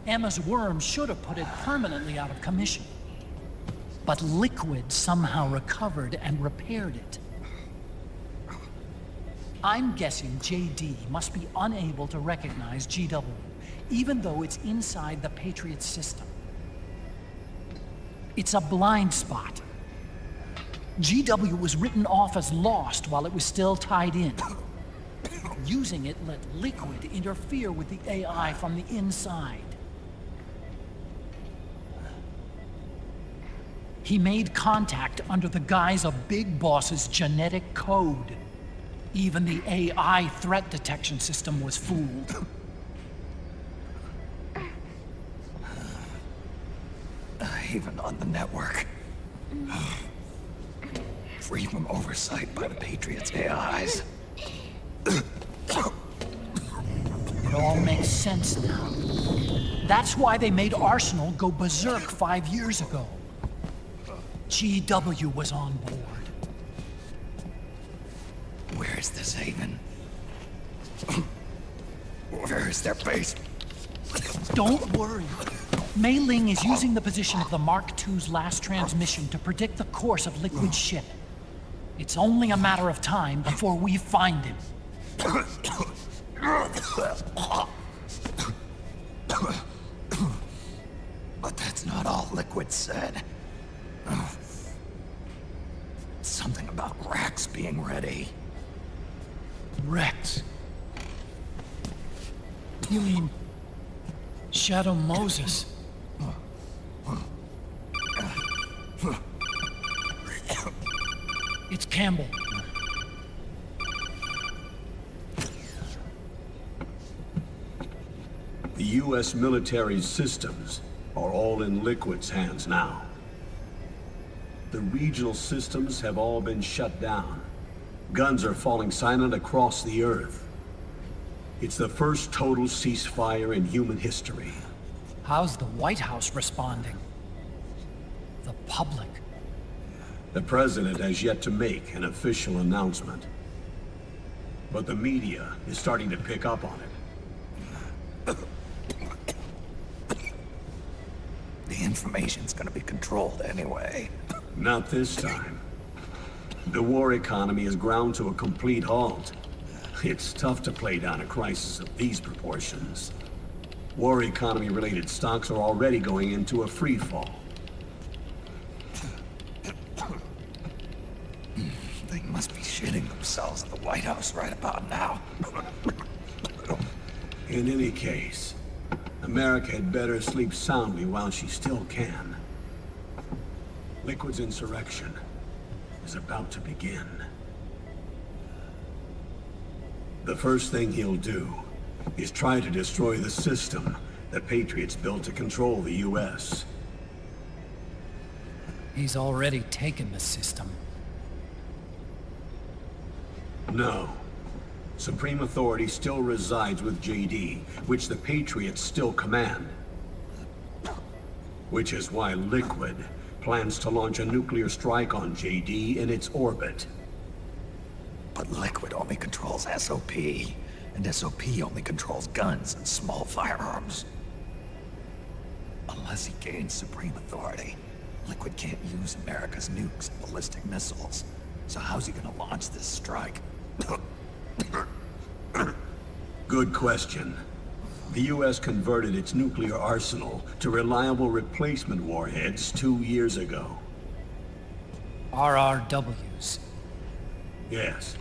Emma's worm should have put it permanently out of commission. But Liquid somehow recovered and repaired it. I'm guessing JD must be unable to recognize GW, even though it's inside the Patriot system. It's a blind spot. GW was written off as lost while it was still tied in. Using it let Liquid interfere with the AI from the inside. He made contact under the guise of Big Boss's genetic code. Even the AI threat detection system was fooled. Even on the network. Free from oversight by the Patriots' AIs. It all makes sense now. That's why they made Arsenal go berserk 5 years ago. GW was on board. Where is this haven? Where is their base? Don't worry. Mei Ling is using the position of the Mark II's last transmission to predict the course of Liquid's ship. It's only a matter of time before we find him. But that's not all Liquid said. Something about Rex being ready. Rex? You mean Shadow Moses? It's Campbell. The U.S. military's systems are all in Liquid's hands now. The regional systems have all been shut down. Guns are falling silent across the Earth. It's the first total ceasefire in human history. How's the White House responding? The public? The president has yet to make an official announcement. But the media is starting to pick up on it. The information's gonna be controlled anyway. Not this time. The war economy is ground to a complete halt. It's tough to play down a crisis of these proportions. War economy-related stocks are already going into a free fall. They must be shitting themselves at the White House right about now. In any case, America had better sleep soundly while she still can. Liquid's insurrection is about to begin. The first thing he'll do is try to destroy the system the Patriots built to control the U.S. He's already taken the system. No. Supreme authority still resides with JD, which the Patriots still command. Which is why Liquid plans to launch a nuclear strike on JD in its orbit. But Liquid only controls SOP, and SOP only controls guns and small firearms. Unless he gains supreme authority, Liquid can't use America's nukes and ballistic missiles. So how's he gonna launch this strike? Good question. The U.S. converted its nuclear arsenal to reliable replacement warheads 2 years ago. RRWs. Yes.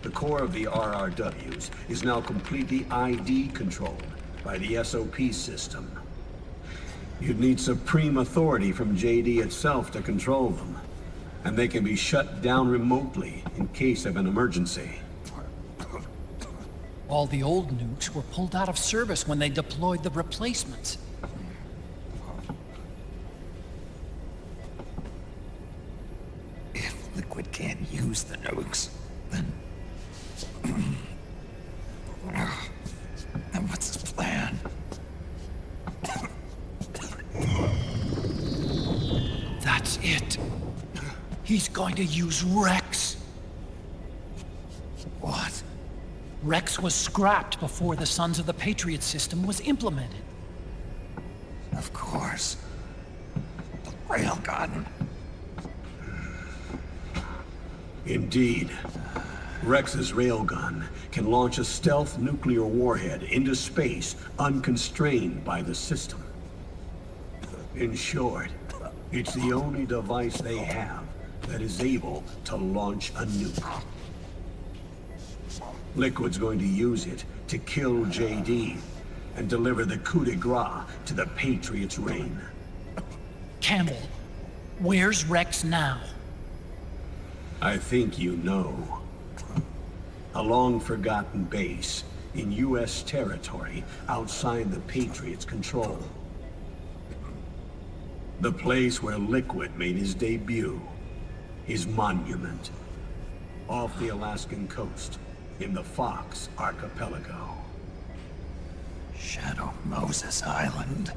The core of the RRWs is now completely ID controlled by the SOP system. You'd need supreme authority from JD itself to control them, and they can be shut down remotely in case of an emergency. All the old nukes were pulled out of service when they deployed the replacements. If Liquid can't use the nukes, then what's his plan? That's it. He's going to use Rex. What? Rex was scrapped before the Sons of the Patriot system was implemented. Of course. The railgun. Indeed. Rex's railgun can launch a stealth nuclear warhead into space unconstrained by the system. In short, it's the only device they have that is able to launch a nuke. Liquid's going to use it to kill JD and deliver the coup de grace to the Patriots' reign. Campbell, where's Rex now? I think you know. A long-forgotten base in U.S. territory outside the Patriots' control. The place where Liquid made his debut. His monument. Off the Alaskan coast, in the Fox Archipelago. Shadow Moses Island.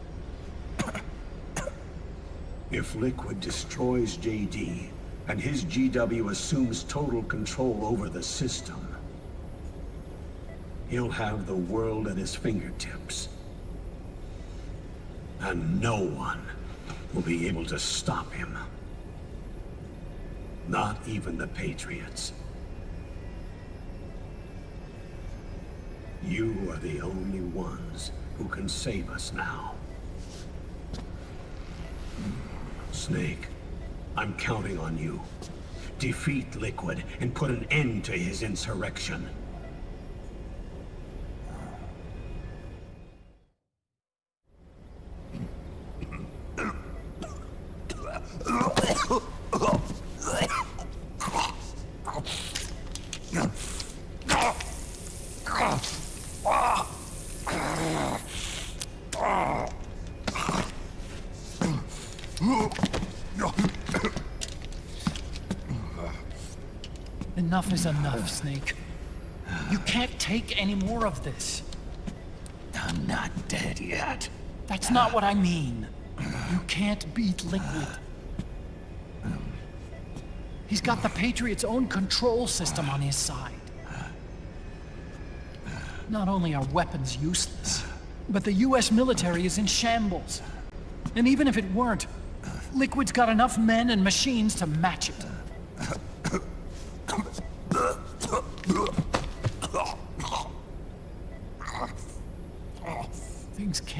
If Liquid destroys JD, and his GW assumes total control over the system, he'll have the world at his fingertips. And no one will be able to stop him. Not even the Patriots. You are the only ones who can save us now. Snake, I'm counting on you. Defeat Liquid and put an end to his insurrection. Enough is enough, Snake. You can't take any more of this. I'm not dead yet. That's not what I mean. You can't beat Liquid. He's got the Patriots' own control system on his side. Not only are weapons useless, but the US military is in shambles. And even if it weren't, Liquid's got enough men and machines to match it.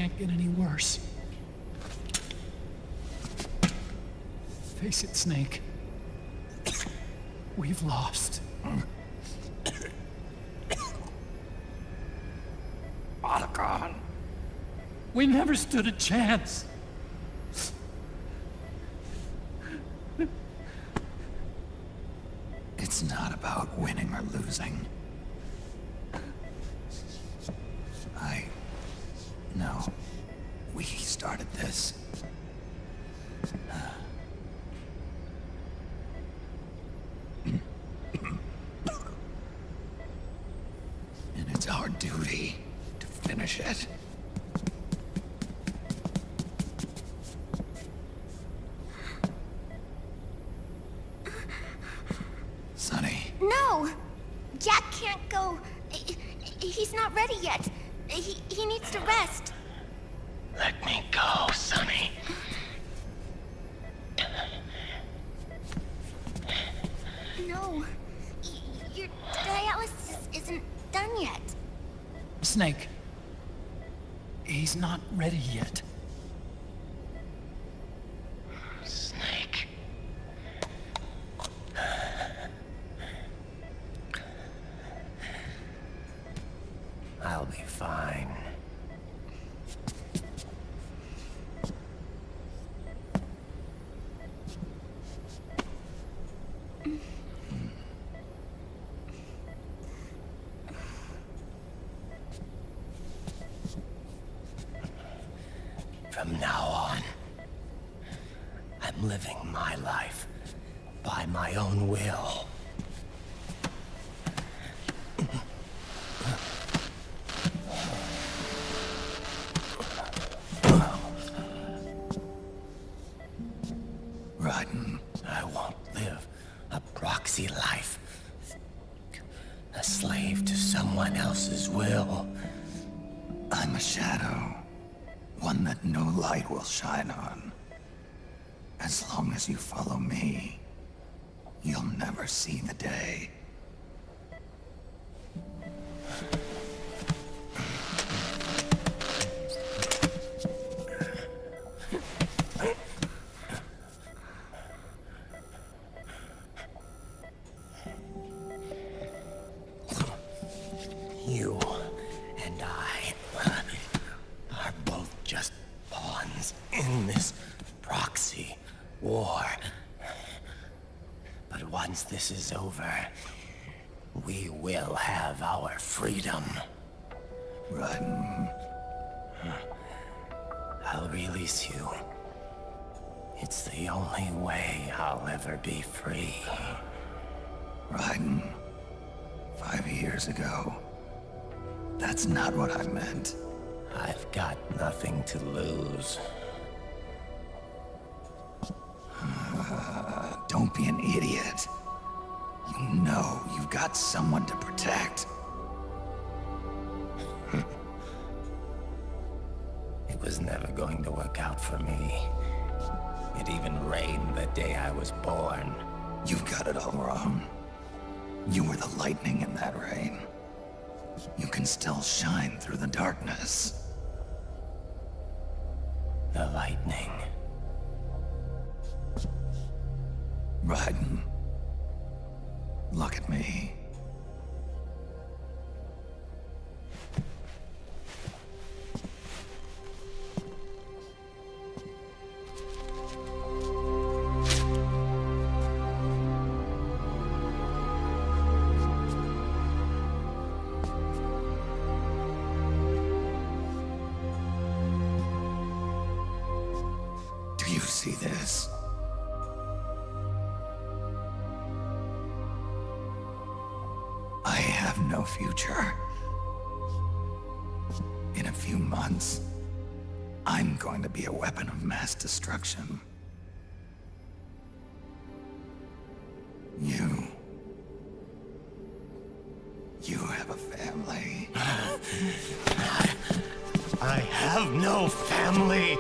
can't get any worse. Face it, Snake. We've lost. Otacon. We never stood a chance. It's not about winning or losing. No. We started this. And it's our duty to finish it. Sonny. No! Jack can't go. He's not ready yet. He needs to rest. Let me go, Sonny. No. Your dialysis isn't done yet. Snake. He's not ready yet. Snake. I'll be fine. From now on, I'm living my life by my own will. Raiden. I won't live a proxy life. A slave to someone else's will. I'm a shadow. One that no light will shine on. As long as you follow me, you'll never see the day. You and I are both just pawns in this proxy war. But once this is over, we will have our freedom. Raiden. I'll release you. It's the only way I'll ever be free. Raiden. 5 years ago. That's not what I meant. I've got nothing to lose. Don't be an idiot. You know you've got someone to protect. It was never going to work out for me. It even rained the day I was born. You've got it all wrong. You were the lightning in that rain. You can still shine through the darkness. The lightning. Raiden. Look at me. Do you see this? I have no future. In a few months, I'm going to be a weapon of mass destruction. You have a family. I have no family.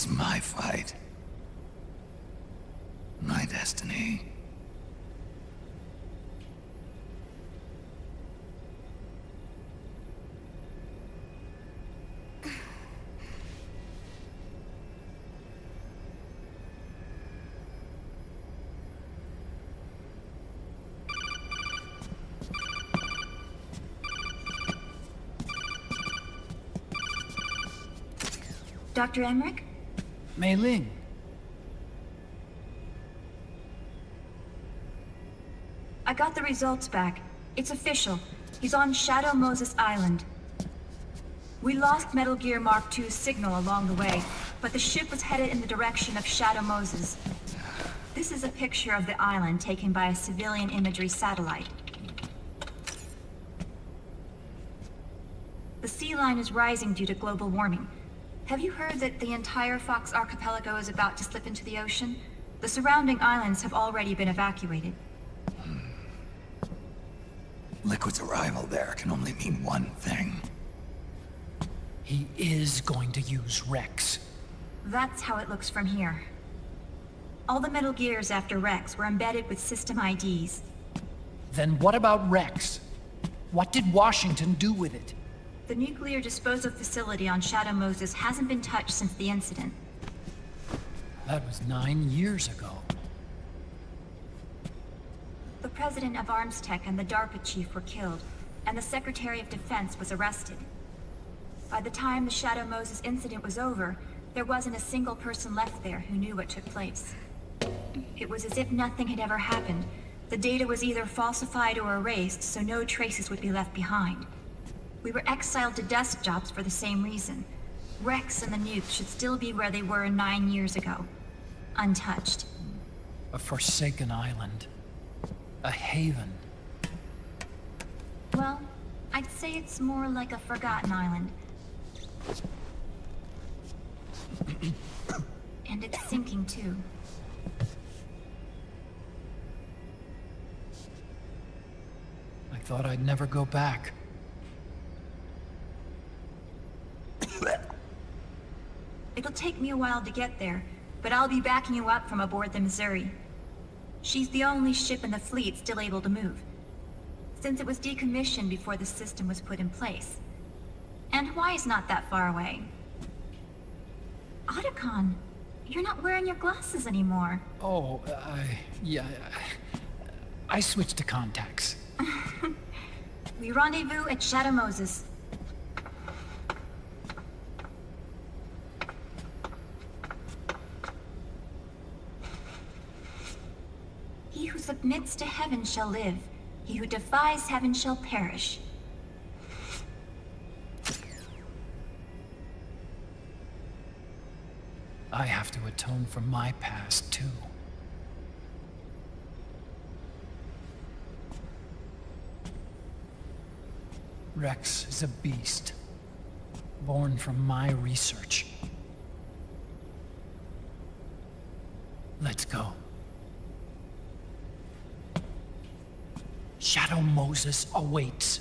It's my fight. My destiny. Dr. Emmerich? Mei Ling. I got the results back. It's official. He's on Shadow Moses Island. We lost Metal Gear Mark II's signal along the way, but the ship was headed in the direction of Shadow Moses. This is a picture of the island taken by a civilian imagery satellite. The sea line is rising due to global warming. Have you heard that the entire Fox Archipelago is about to slip into the ocean? The surrounding islands have already been evacuated. Liquid's arrival there can only mean one thing. He is going to use Rex. That's how it looks from here. All the Metal Gears after Rex were embedded with system IDs. Then what about Rex? What did Washington do with it? The nuclear disposal facility on Shadow Moses hasn't been touched since the incident. That was 9 years ago. The president of Armstech and the DARPA chief were killed, and the Secretary of Defense was arrested. By the time the Shadow Moses incident was over, there wasn't a single person left there who knew what took place. It was as if nothing had ever happened. The data was either falsified or erased, so no traces would be left behind. We were exiled to desk jobs for the same reason. Rex and the nukes should still be where they were 9 years ago. Untouched. A forsaken island. A haven. Well, I'd say it's more like a forgotten island. And it's sinking too. I thought I'd never go back. It'll take me a while to get there, but I'll be backing you up from aboard the Missouri. She's the only ship in the fleet still able to move, since it was decommissioned before the system was put in place. And Hawaii's not that far away. Otacon, you're not wearing your glasses anymore. Oh, yeah. I switched to contacts. We rendezvous at Shadow Moses. He who submits to heaven shall live. He who defies heaven shall perish. I have to atone for my past, too. Rex is a beast, born from my research. Let's go. Shadow Moses awaits.